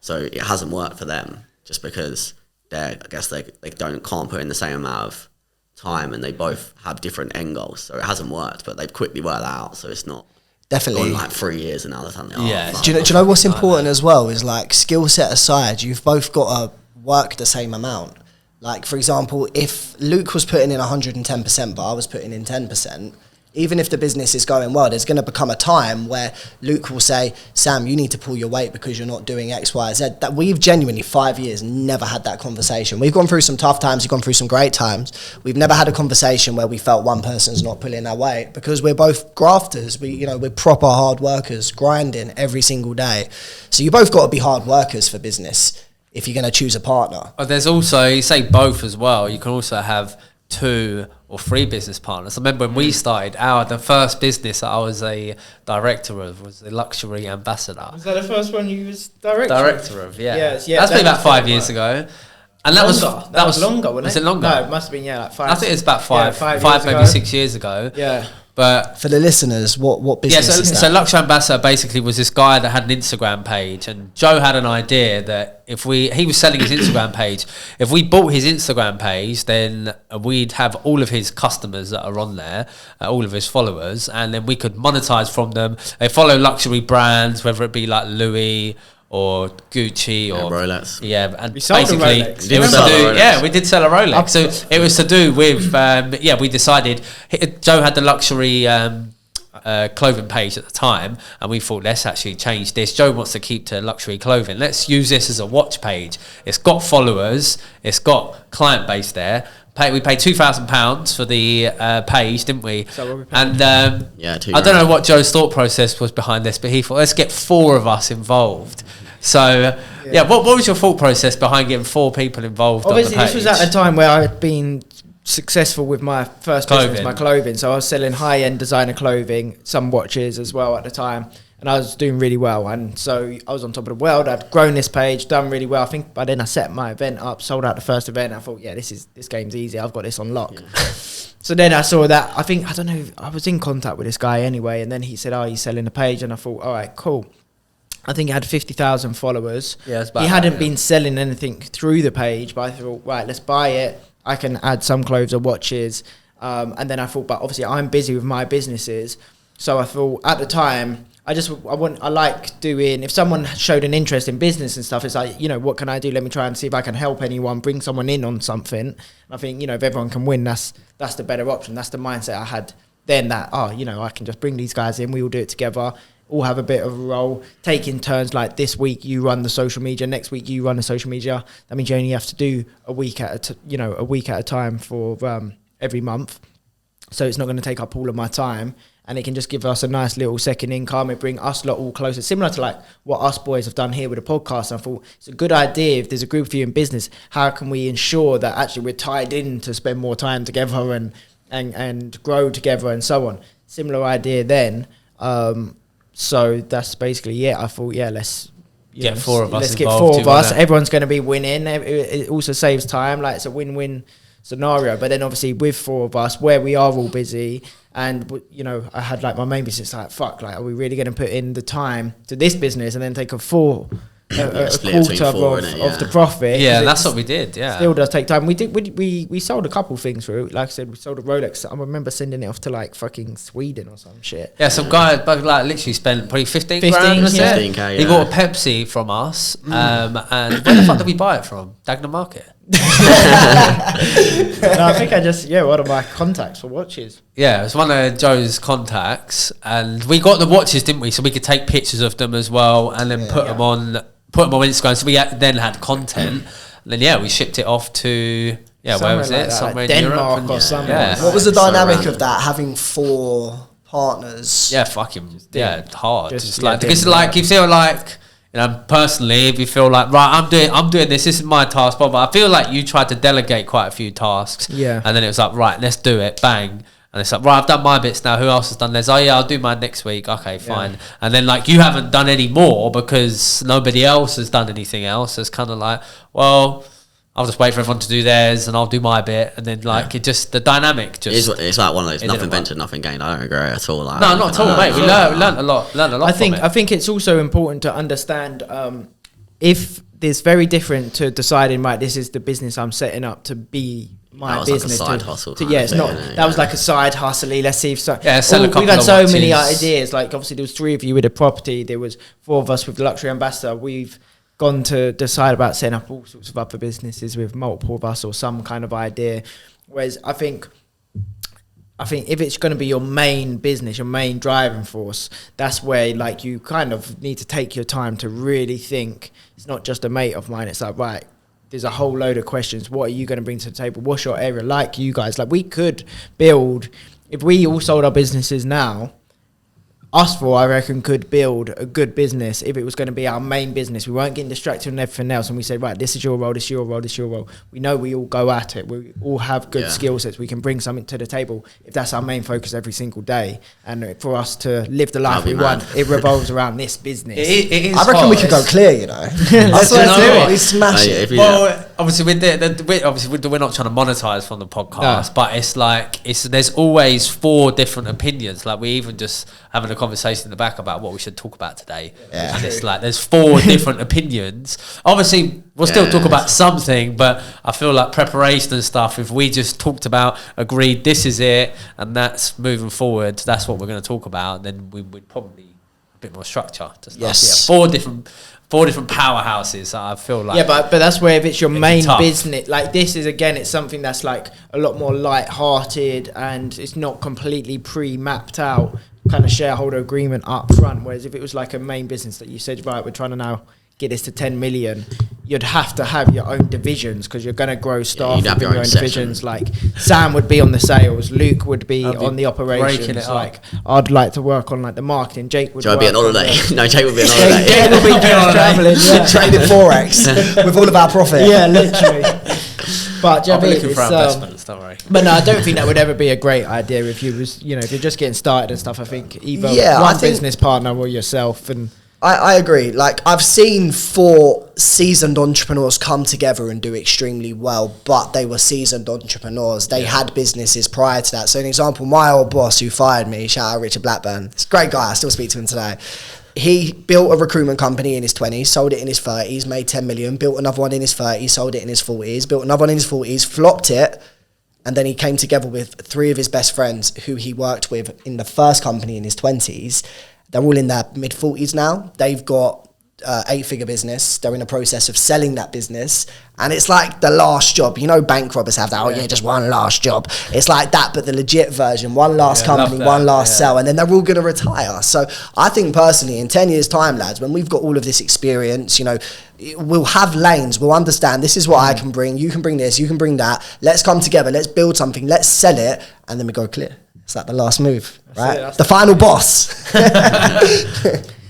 D: So it hasn't worked for them just because I guess they can't put in the same amount of time, and they both have different end goals. So it hasn't worked, but they've quickly worked that out. So it's not.
C: Definitely.
D: Gone like 3 years and now they're telling
C: Do you know what's important as well is like skill set aside, you've both got to work the same amount. Like, for example, if Luke was putting in 110%, but I was putting in 10%, even if the business is going well, there's going to become a time where Luke will say, Sam, you need to pull your weight because you're not doing X, Y, Z. That we've genuinely 5 years never had that conversation. We've gone through some tough times. We've gone through some great times. We've never had a conversation where we felt one person's not pulling their weight, because we're both grafters. We're proper hard workers, grinding every single day. So you both got to be hard workers for business if you're going to choose a partner.
B: But there's also, you say both as well, you can also have 2 or 3 business partners. I remember when we started the first business that I was a director of was the Luxury Ambassador.
A: Was that the first one you was director
B: of? Yeah.
A: Yes,
B: That's been about 5 years ago. And that was
A: longer, wasn't it?
B: Was it longer?
A: No, it must have been, like 5.
B: I think it's about 5 maybe
A: ago.
B: 6 years ago.
A: Yeah.
B: But
C: for the listeners, what business is that?
B: So Luxury Ambassador basically was this guy that had an Instagram page, and Joe had an idea that he was selling his Instagram page. If we bought his Instagram page, then we'd have all of his customers that are on there, all of his followers, and then we could monetize from them. They follow luxury brands, whether it be like Louis or Gucci or
D: Rolex.
B: Yeah, and
A: we sold
B: basically
A: a Rolex.
B: We did sell a Rolex. So it was to do with we decided Joe had the luxury clothing page at the time, and we thought, let's actually change this. Joe wants to keep to luxury clothing. Let's use this as a watch page. It's got followers, it's got client base there. We paid £2,000 for the page, didn't we? And I don't know what Joe's thought process was behind this, but he thought, let's get 4 of us involved. So what was your thought process behind getting 4 people involved?
A: Obviously,
B: on the page?
A: this was at a time where I had been successful with my first business, my clothing. So I was selling high-end designer clothing, some watches as well at the time, and I was doing really well. And so I was on top of the world. I'd grown this page, done really well. I think by then I set my event up, sold out the first event. I thought, this game's easy. I've got this on lock. Yeah. So then I saw that. I was in contact with this guy anyway, and then he said, he's selling the page, and I thought, all right, cool. I think he had 50,000 followers. Yeah, he hadn't been selling anything through the page, but I thought, right, let's buy it. I can add some clothes or watches. And then I thought, but obviously I'm busy with my businesses. So I thought at the time, I like doing, if someone showed an interest in business and stuff, it's like, what can I do? Let me try and see if I can help anyone, bring someone in on something. And I think, if everyone can win, that's the better option. That's the mindset I had then, that, I can just bring these guys in. We all do it together. All have a bit of a role, taking turns. Like this week you run the social media, next week you run the social media. That means you only have to do a week at a time for every month. So it's not going to take up all of my time, and it can just give us a nice little second income. It bring us lot all closer, similar to like what us boys have done here with the podcast. And I thought it's a good idea, if there's a group of you in business, how can we ensure that actually we're tied in to spend more time together and grow together and so on. Similar idea then. So that's basically it. I thought, let's
B: get 4 of us.
A: Let's get 4 of us. Everyone's going to be winning. It also saves time. Like, it's a win-win scenario. But then obviously with 4 of us, where we are all busy, and I had like my main business, like, fuck, like, are we really going to put in the time to this business and then take a quarter of the profit?
B: Yeah, that's what we did. Yeah,
A: still does take time. We sold a couple things through. Like I said, we sold a Rolex. I remember sending it off to like fucking Sweden or some shit.
B: Yeah, some guy like literally spent probably 15 grand.
D: 15K.
B: He bought a Pepsi from us. And where the fuck did we buy it from? Dagenham Market.
A: No, I think one of my contacts for watches.
B: Yeah, it was one of Joe's contacts, and we got the watches, didn't we? So we could take pictures of them as well, and then put them on Instagram. So we then had content, and then we shipped it off to where was it? Somewhere in
A: Denmark
B: Europe
A: or somewhere.
C: What was the dynamic of that, having 4 partners?
B: Yeah, fucking hard. Just like, because like you feel like, personally, if you feel like, right, I'm doing this is my task, but I feel like you tried to delegate quite a few tasks, and then it was like, right, let's do it, bang. And it's like, right, I've done my bits now. Who else has done theirs? Oh yeah, I'll do mine next week. Okay, fine. Yeah. And then like you haven't done any more because nobody else has done anything else. It's kind of like, well, I'll just wait for everyone to do theirs and I'll do my bit. And then like it just, the dynamic just...
D: It's like one of those, nothing ventured, nothing gained. I don't agree at all. Like,
B: no, not at all, mate. We learned a lot
A: I think it's also important to understand if there's very different to deciding, right, this is the business I'm setting up to be my business.
D: Like a side hustle.
A: It's not. That was like a side hustle. Let's see if so.
B: Yeah, sell a couple
A: we've had
B: of
A: so
B: watches.
A: many ideas. Like obviously there was 3 of you with a property. There was 4 of us with the Luxury Ambassador. We've gone to decide about setting up all sorts of other businesses with multiple of us or some kind of idea. Whereas I think if it's going to be your main business, your main driving force, that's where like you kind of need to take your time to really think. It's not just a mate of mine. It's like, right, there's a whole load of questions. What are you going to bring to the table? What's your area? Like you guys, like we could build, if we all sold our businesses now, us four, I reckon, could build a good business if it was going to be our main business. We weren't getting distracted on everything else, and we said, right, this is your role, this is your role, this is your role. We know we all go at it. We all have good skill sets. We can bring something to the table if that's our main focus every single day. And for us to live the life we want, it revolves around this business.
B: It is
C: I reckon we could go clear, you know.
A: Let's do it.
C: We smash it.
B: Well, obviously, we're not trying to monetize from the podcast, but it's like there's always 4 different opinions. Like we even just having a conversation in the back about what we should talk about today. Yeah. And it's like there's 4 different opinions. Obviously, we'll still talk about something, but I feel like preparation and stuff, if we just talked about, agreed, this is it, and that's moving forward, that's what we're going to talk about, then we'd probably a bit more structure to stuff.
C: Yes.
B: Yeah, 4 different powerhouses. I feel like
A: but that's where if it's your main business, like this is again, it's something that's like a lot more light-hearted and it's not completely pre-mapped out kind of shareholder agreement up front. Whereas if it was like a main business that you said, right, we're trying to now get this to 10 million, you'd have to have your own divisions because you're going to grow staff within your own divisions. Like Sam would be on the sales, Luke would be on the operations. Like I'd like to work on like the marketing. Jake would
D: be on holiday. No, Jake would be on holiday.
A: Jake would be traveling,
C: trading Forex with all of our profit.
A: Yeah, literally. But
B: I'll be looking for investments, don't worry.
A: But no, I don't think that would ever be a great idea if you was, if you're just getting started and stuff. I think either one business partner or yourself. And
C: I agree. Like I've seen 4 seasoned entrepreneurs come together and do extremely well, but they were seasoned entrepreneurs. They had businesses prior to that. So an example, my old boss who fired me, shout out Richard Blackburn. It's a great guy. I still speak to him today. He built a recruitment company in his 20s, sold it in his 30s, made 10 million, built another one in his 30s, sold it in his 40s, built another one in his 40s, flopped it, and then he came together with 3 of his best friends who he worked with in the first company in his 20s. They're all in their mid-40s now. They've got 8-figure business. They're in the process of selling that business. And it's like the last job. Bank robbers have that, just one last job. It's like that, but the legit version. One last company, one last sell, and then they're all going to retire. So I think personally, in 10 years' time, lads, when we've got all of this experience, we'll have lanes. We'll understand this is what I can bring. You can bring this. You can bring that. Let's come together. Let's build something. Let's sell it. And then we go clear. It's like the last move, right? The final boss.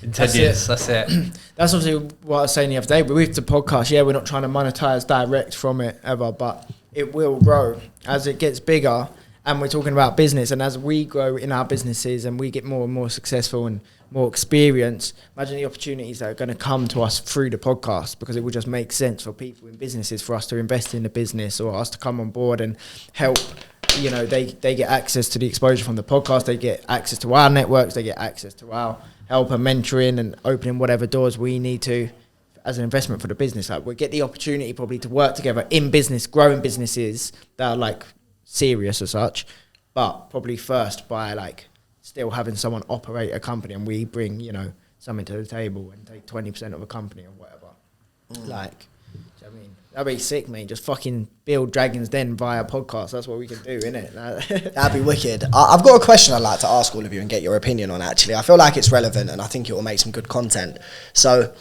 B: In 10 years, that's it.
A: That's obviously what I was saying the other day. But with the podcast, we're not trying to monetize direct from it ever, but it will grow as it gets bigger. And we're talking about business. And as we grow in our businesses and we get more and more successful and more experience, imagine the opportunities that are going to come to us through the podcast, because it will just make sense for people in businesses for us to invest in the business or us to come on board and help. They get access to the exposure from the podcast. They get access to our networks. They get access to our help and mentoring and opening whatever doors we need to as an investment for the business. Like we get the opportunity probably to work together in business, growing businesses that are like serious as such, but probably first by like still having someone operate a company and we bring, something to the table and take 20% of a company or whatever. That'd be sick, mate. Just fucking build Dragon's Den via podcast. That's what we can do, innit?
C: That'd be wicked. I've got a question I'd like to ask all of you and get your opinion on, actually. I feel like it's relevant and I think it will make some good content. So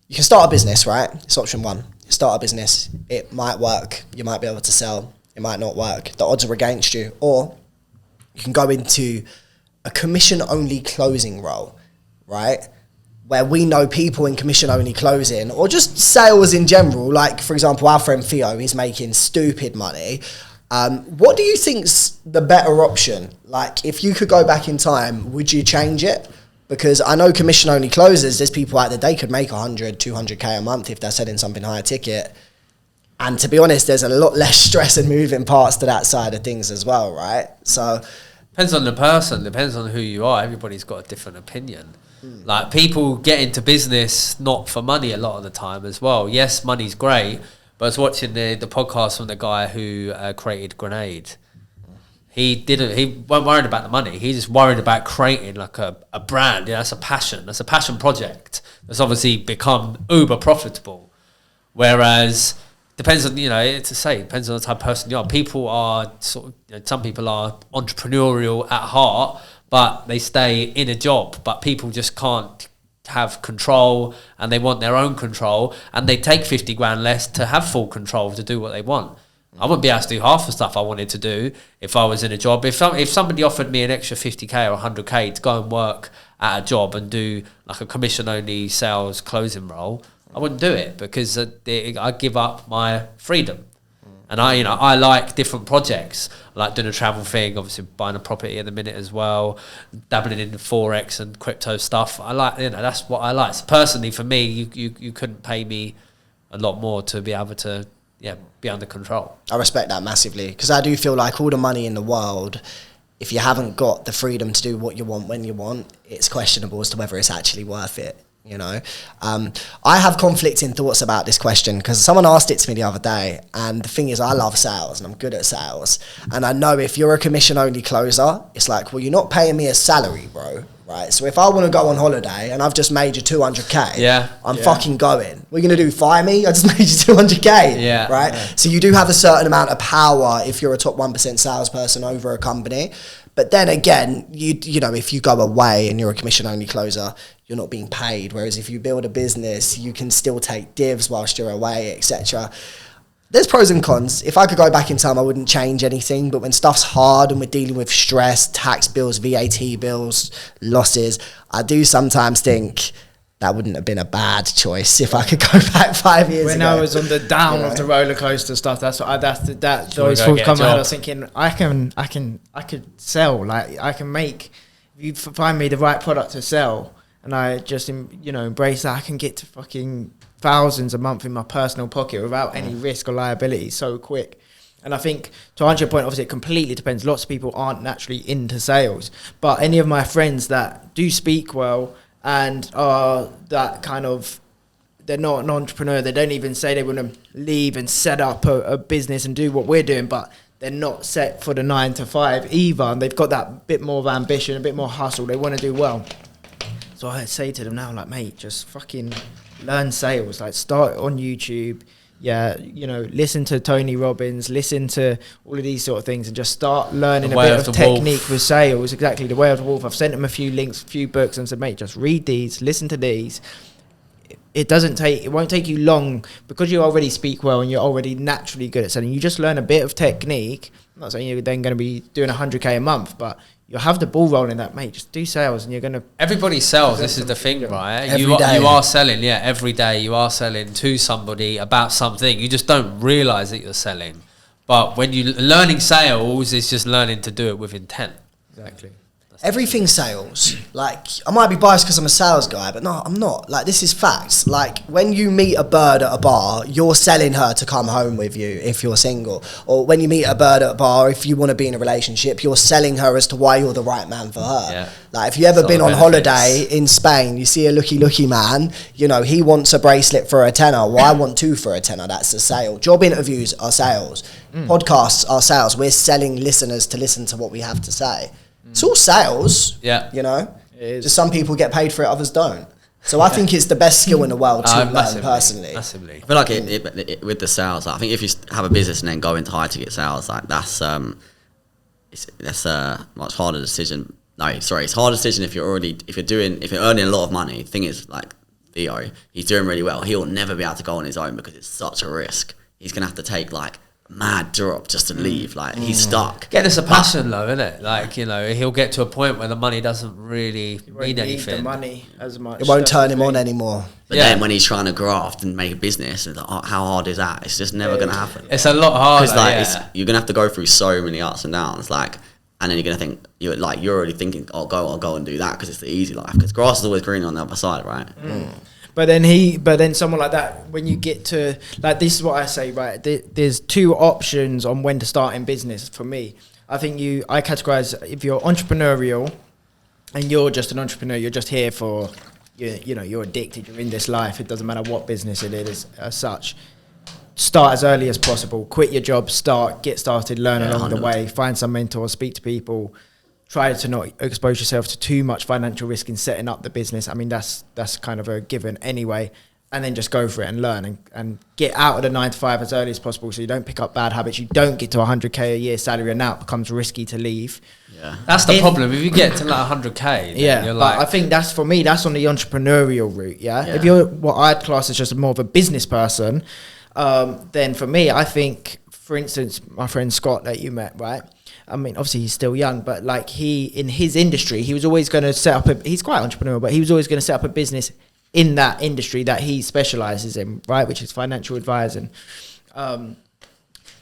C: you can start a business, right? It's option 1. You start a business. It might work. You might be able to sell. It might not work. The odds are against you. Or you can go into a commission-only closing role, right? Where we know people in commission-only closing, or just sales in general, like, for example, our friend Theo, he's making stupid money. What do you think's the better option? Like, if you could go back in time, would you change it? Because I know commission-only closers, there's people out there, they could make 100, 200K a month if they're selling something higher ticket. And to be honest, there's a lot less stress and moving parts to that side of things as well, right? So
B: depends on the person, depends on who you are. Everybody's got a different opinion. Like, people get into business not for money a lot of the time as well. Yes, money's great, but I was watching the podcast from the guy who created Grenade. he wasn't worried about the money. He just worried about creating like a brand. That's a passion. That's a passion project. That's obviously become uber profitable. Whereas depends on, depends on the type of person you are. People are some people are entrepreneurial at heart, but they stay in a job. But people just can't have control, and they want their own control, and they take 50 grand less to have full control to do what they want. I wouldn't be able to do half the stuff I wanted to do if I was in a job. If somebody offered me an extra 50k or 100k to go and work at a job and do like a commission-only sales closing role, I wouldn't do it, because I give up my freedom. And I like different projects. I like doing a travel thing, obviously buying a property at the minute as well, dabbling in Forex and crypto stuff. I like, that's what I like. So personally, for me, you couldn't pay me a lot more to be able to be under control.
C: I respect that massively, because I do feel like all the money in the world, if you haven't got the freedom to do what you want when you want, it's questionable as to whether it's actually worth it. I have conflicting thoughts about this question, because someone asked it to me the other day, and the thing is, I love sales and I'm good at sales, and I know if you're a commission only closer, it's like, well, you're not paying me a salary, bro, right? So if I want to go on holiday and I've just made you 200k, I'm fucking going. What are you gonna do, fire me? I just made you 200k, right? So you do have a certain amount of power if you're a top 1% salesperson over a company. But then again, if you go away and you're a commission only closer, you're not being paid. Whereas if you build a business, you can still take divs whilst you're away, etc. There's pros and cons. If I could go back in time, I wouldn't change anything. But when stuff's hard and we're dealing with stress, tax bills, VAT bills, losses, I do sometimes think that wouldn't have been a bad choice if I could go back 5 years ago.
A: When I was on the down of the roller coaster stuff, that's what those thoughts come out. I was thinking, I could sell. Like, I can make. If you find me the right product to sell, and I just embrace that, I can get to fucking thousands a month in my personal pocket without any risk or liability so quick. And I think, to answer your point, obviously it completely depends. Lots of people aren't naturally into sales, but any of my friends that do speak well and are that kind of, they're not an entrepreneur, they don't even say they want to leave and set up a business and do what we're doing, but they're not set for the 9 to 5 either, and they've got that bit more of ambition, a bit more hustle, they want to do well. So I say to them now, like, mate, just fucking learn sales. Like, start on YouTube. Listen to Tony Robbins, listen to all of these sort of things, and just start learning a bit of technique with sales. Exactly, the way of the wolf. I've sent them a few links, a few books, and said, mate, just read these, listen to these. It won't take you long, because you already speak well and you're already naturally good at selling. You just learn a bit of technique. I'm not saying you're then going to be doing 100k a month, but you'll have the ball rolling that, mate. Just do sales, and you're going to... Everybody sells. This is the thing, right? You are selling, every day. You are selling to somebody about something. You just don't realise that you're selling. But when you're learning sales, it's just learning to do it with intent. Exactly.
C: Everything sales. Like, I might be biased because I'm a sales guy, but no, I'm not. Like, this is facts. Like, when you meet a bird at a bar, you're selling her to come home with you if you're single. Or when you meet a bird at a bar, if you want to be in a relationship, you're selling her as to why you're the right man for her. Yeah. Like, if you ever been on holiday in Spain, you see a looky man, he wants a bracelet for a tenner. Well, I want 2 for a tenner. That's a sale. Job interviews are sales. Podcasts are sales. We're selling listeners to listen to what we have to say. It's all sales, Just some people get paid for it, others don't. So I think it's the best skill in the world to learn personally.
B: Massively.
D: I feel like it with the sales, I think if you have a business and then go into high ticket sales, like that's a much harder decision. It's a harder decision if you're earning a lot of money. The thing is, like Theo, he's doing really well. He'll never be able to go on his own because it's such a risk. He's gonna have to take like mad drop just to leave. Like, he's stuck.
B: It's a passion though, isn't it? Like, he'll get to a point where the money doesn't really mean anything.
A: The money as much.
C: It won't turn him on anymore.
D: But then when he's trying to graft and make a business, it's like, how hard is that? It's just never going to happen.
B: It's a lot harder.
D: Because you're going to have to go through so many ups and downs. Like, and then you're going to think, you're already thinking, I'll go and do that because it's the easy life. Because grass is always green on the other side, right?
A: But then someone like that, when you get to, like, this is what I say, right? There's 2 options on when to start in business for me. I think I categorize, if you're entrepreneurial and you're just an entrepreneur, you're just here for, you're addicted, you're in this life. It doesn't matter what business it is as such. start as early as possible. Quit your job, get started, learn along the
D: 100%.
A: way, find some mentors, speak to people. Try to not expose yourself to too much financial risk in setting up the business. I mean, that's kind of a given anyway. And then just go for it and learn and get out of the 9 to 5 as early as possible, so you don't pick up bad habits. You don't get to 100k a year salary, and now it becomes risky to leave.
D: Yeah,
B: That's the problem. If you get to like 100k,
A: Yeah,
B: you're
A: but
B: like,
A: I think that's, for me, that's on the entrepreneurial route. Yeah,
D: Yeah.
A: if you're what I'd class as just more of a business person, then for me, I think, for instance, my friend Scott that you met, right? I mean, obviously he's still young, but like in his industry, he was always going to set up he's quite entrepreneurial, but he was always going to set up a business in that industry that he specializes in, right? Which is financial advising.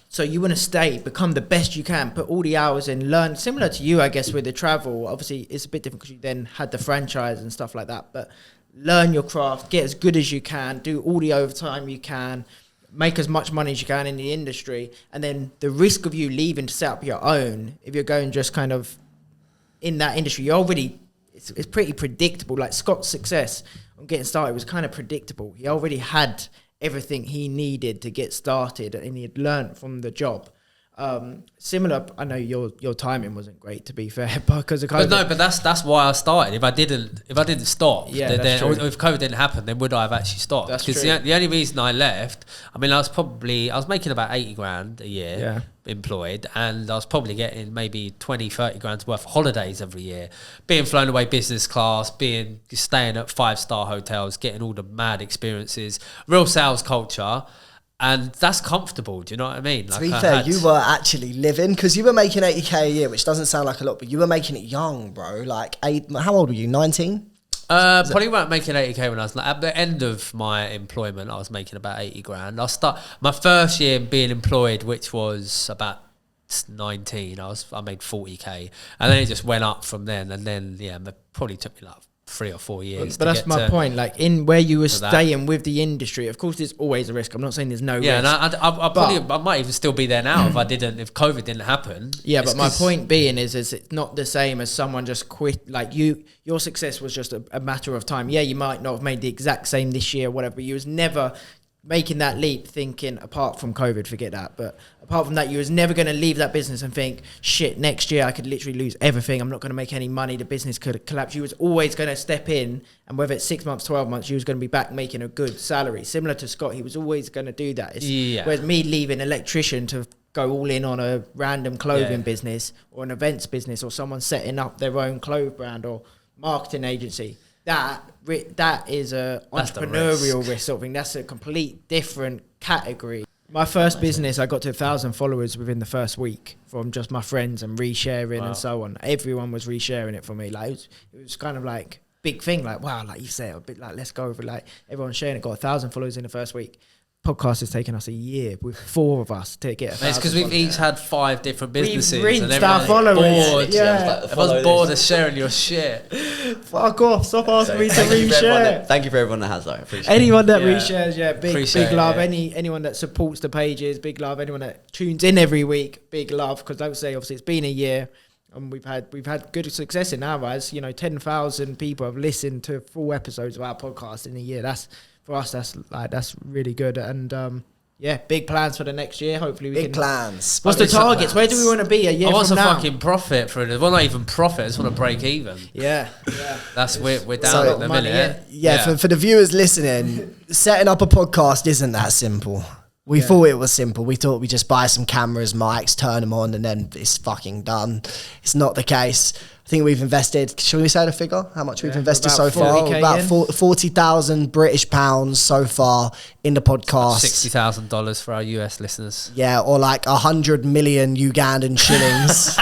A: So you want to become the best you can, put all the hours in, learn, similar to you, I guess, with the travel. Obviously it's a bit different because you then had the franchise and stuff like that, but learn your craft, get as good as you can, do all the overtime you can, make as much money as you can in the industry. And then the risk of you leaving to set up your own, if you're going just kind of in that industry, you're already, it's pretty predictable. Like Scott's success on getting started was kind of predictable. He already had everything he needed to get started, and he had learned from the job. Similar, I know your timing wasn't great, to be fair, because of COVID.
B: but that's why I started. If I didn't stop,
A: Yeah,
B: then
A: true.
B: if COVID didn't happen, then would I have actually stopped?
A: That's
B: Because
A: true.
B: the only reason I left, I mean, I was making about 80 grand a year.
A: Yeah.
B: Employed, and I was probably getting maybe 20-30 grand's worth of holidays every year, being flown away business class, staying at 5-star hotels, getting all the mad experiences, real sales culture, and that's comfortable. Do you know what I mean?
C: To be fair, you were actually living, because you were making 80k a year, which doesn't sound like a lot, but you were making it young, bro. Like, how old were you? 19?
B: Probably weren't making 80k when I was at the end of my employment. I was making about 80 grand. My first year being employed, which was about 19. I made 40k, and then it just went up from then. And then it probably took me like 3 or 4 years.
A: But that's my point. Like, in where you were staying
B: that.
A: with the industry, of course, there's always a risk. I'm not saying there's no risk.
B: Yeah, and I might even still be there now if COVID didn't happen.
A: Yeah, but my point being is it's not the same as someone just quit. Like, your success was just a matter of time. Yeah, you might not have made the exact same this year, whatever, but you was never making that leap thinking, apart from COVID, forget that, but apart from that, you was never going to leave that business and think, shit, next year I could literally lose everything, I'm not going to make any money, the business could collapse. You was always going to step in, and whether it's 6 months, 12 months, you was going to be back making a good salary. Similar to Scott, he was always going to do that. Whereas me leaving electrician to go all in on a random clothing business or an events business, or someone setting up their own clothes brand or marketing agency, that is a entrepreneurial risk sort of thing. That's a complete different category. My first business, I got to 1,000 followers within the first week from just my friends and resharing and so on. Everyone was resharing it for me. Like, it was kind of like big thing. Like, wow, like you say, a bit like, let's go over. Like, everyone's sharing it. Got 1,000 followers in the first week. Podcast has taken us a year with 4 of us to get 1,000.
B: It's because we've each had 5 different businesses.
A: We've
B: and
A: rinsed our followers.
B: bored.
A: Yeah.
B: Everyone's bored of sharing your shit.
A: Fuck off. Stop asking me to reshare.
D: Thank you for everyone that has that. I appreciate
A: Anyone that
B: Yeah.
A: reshares, big
B: Appreciate
A: love.
B: it.
A: Anyone that supports the pages, big love. Anyone that tunes in every week, big love. Because I would say, obviously, it's been a year, and we've had good success in our eyes. 10,000 people have listened to full episodes of our podcast in a year. That's, for us, that's really good. And big plans for the next year. Hopefully we can.
C: Big plans.
A: What's the targets? Where do we want to be a year
B: I want
A: from
B: some
A: now?
B: fucking profit for it. Well, not even profit. I just want to break even.
A: Yeah.
B: That's we're down
C: So-
B: at the
A: money,
B: minute.
C: Yeah, for the viewers listening, setting up a podcast isn't that simple. We thought it was simple. We thought we just buy some cameras, mics, turn them on, and then it's fucking done. It's not the case. I think we've invested, shall we say the figure? How much we've invested so
A: about
C: far?
A: 40K
C: About 40,000 British pounds so far in the podcast.
B: $60,000 for our US listeners.
C: Yeah, or like 100 million Ugandan shillings.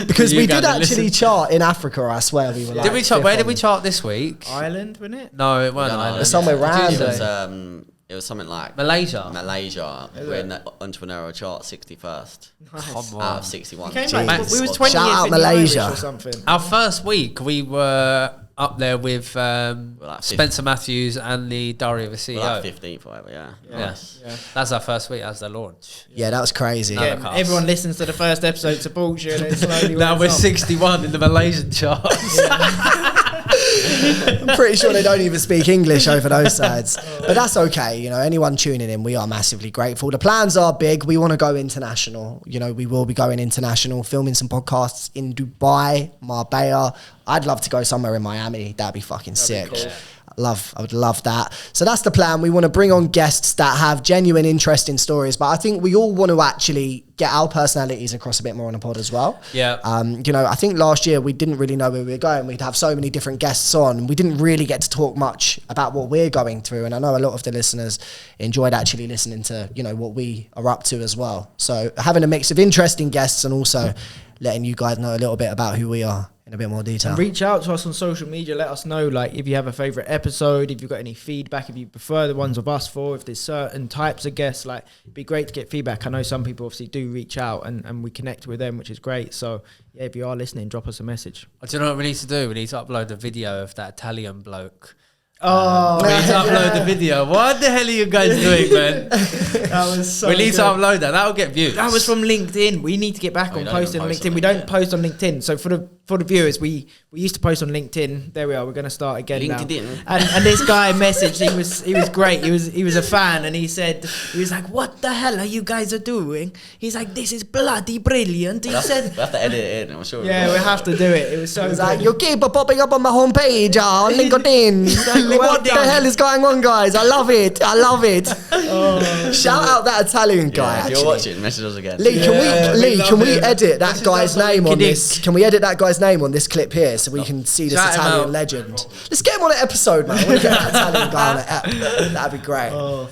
C: Because we did
B: Ugandan
C: actually chart in Africa, I swear we were like...
B: Did we chart? Where did we
C: fifth
B: chart this week?
A: Ireland, wasn't it?
B: No, it weren't
D: No,
B: Ireland.
C: somewhere random.
D: It was something like
B: Malaysia.
D: We're in the entrepreneurial chart 61st
B: Come
D: out
B: on.
D: of 61.
A: Came
C: Jeez.
A: back, we was 20
C: Shout
A: years
C: out
A: in the
C: Malaysia.
A: Irish or something.
B: Our first week, we were up there with
D: like
B: Spencer Matthews and the Diary of a CEO.
D: Like 15th, whatever, yeah.
B: Yes.
A: Yeah.
B: That's our first week as the launch.
C: Yeah, that was crazy.
B: No.
A: Yeah,
B: Podcast.
A: everyone listens to the first episode, supports you, and then slowly
B: Now
A: wears
B: we're
A: off.
B: 61 in the Malaysian charts.
C: I'm pretty sure they don't even speak English over those sides. But that's okay. You know, anyone tuning in, we are massively grateful. The plans are big. We want to go international. You know, we will be going international, filming some podcasts in Dubai, Marbella. I'd love to go somewhere in Miami. That'd be fucking sick. Cool. I would love that. So that's the plan. We want to bring on guests that have genuine, interesting stories, but I think we all want to actually get our personalities across a bit more on the pod as well.
B: Yeah.
C: You know, I think last year we didn't really know where we were going. We'd have so many different guests on. We didn't really get to talk much about what we're going through. And I know a lot of the listeners enjoyed actually listening to, you know, what we are up to as well. So having a mix of interesting guests and also letting you guys know a little bit about who we are in a bit more detail.
A: And reach out to us on social media. Let us know, like, if you have a favourite episode, if you've got any feedback, if you prefer the ones of us four, if there's certain types of guests. Like, it'd be great to get feedback. I know some people obviously do reach out and we connect with them, which is great. So, yeah, if you are listening, drop us a message.
B: Do you know what we need to do? We need to upload a video of that Italian bloke.
A: Oh,
B: we need to upload the video. What the hell are you guys doing, man?
A: That was so
B: We need
A: good.
B: to upload that. That'll get views.
A: That was from LinkedIn. We need to get back on posting on LinkedIn. We don't post on LinkedIn. So for the viewers, we used to post on LinkedIn. There we are. We're going to start again
D: LinkedIn.
A: now. And this guy messaged. He was great. He was a fan, and he was like, "What the hell are you guys doing?" He's like, "This is bloody brilliant." He said,
D: "We have to edit it in." I'm sure.
A: Yeah, we have to do it. It was so.
C: It was like, you keep popping up on my homepage on LinkedIn. What the hell is going on, guys? I love it. Shout out that Italian guy.
D: Yeah, if you're watching, message us again.
C: Lee, can we edit that guy's name on this? Can we edit that guy's name on this clip here so we can see this Italian legend? Let's get him on an episode, man. I want to get that Italian guy on it. That'd be great.
A: Cool.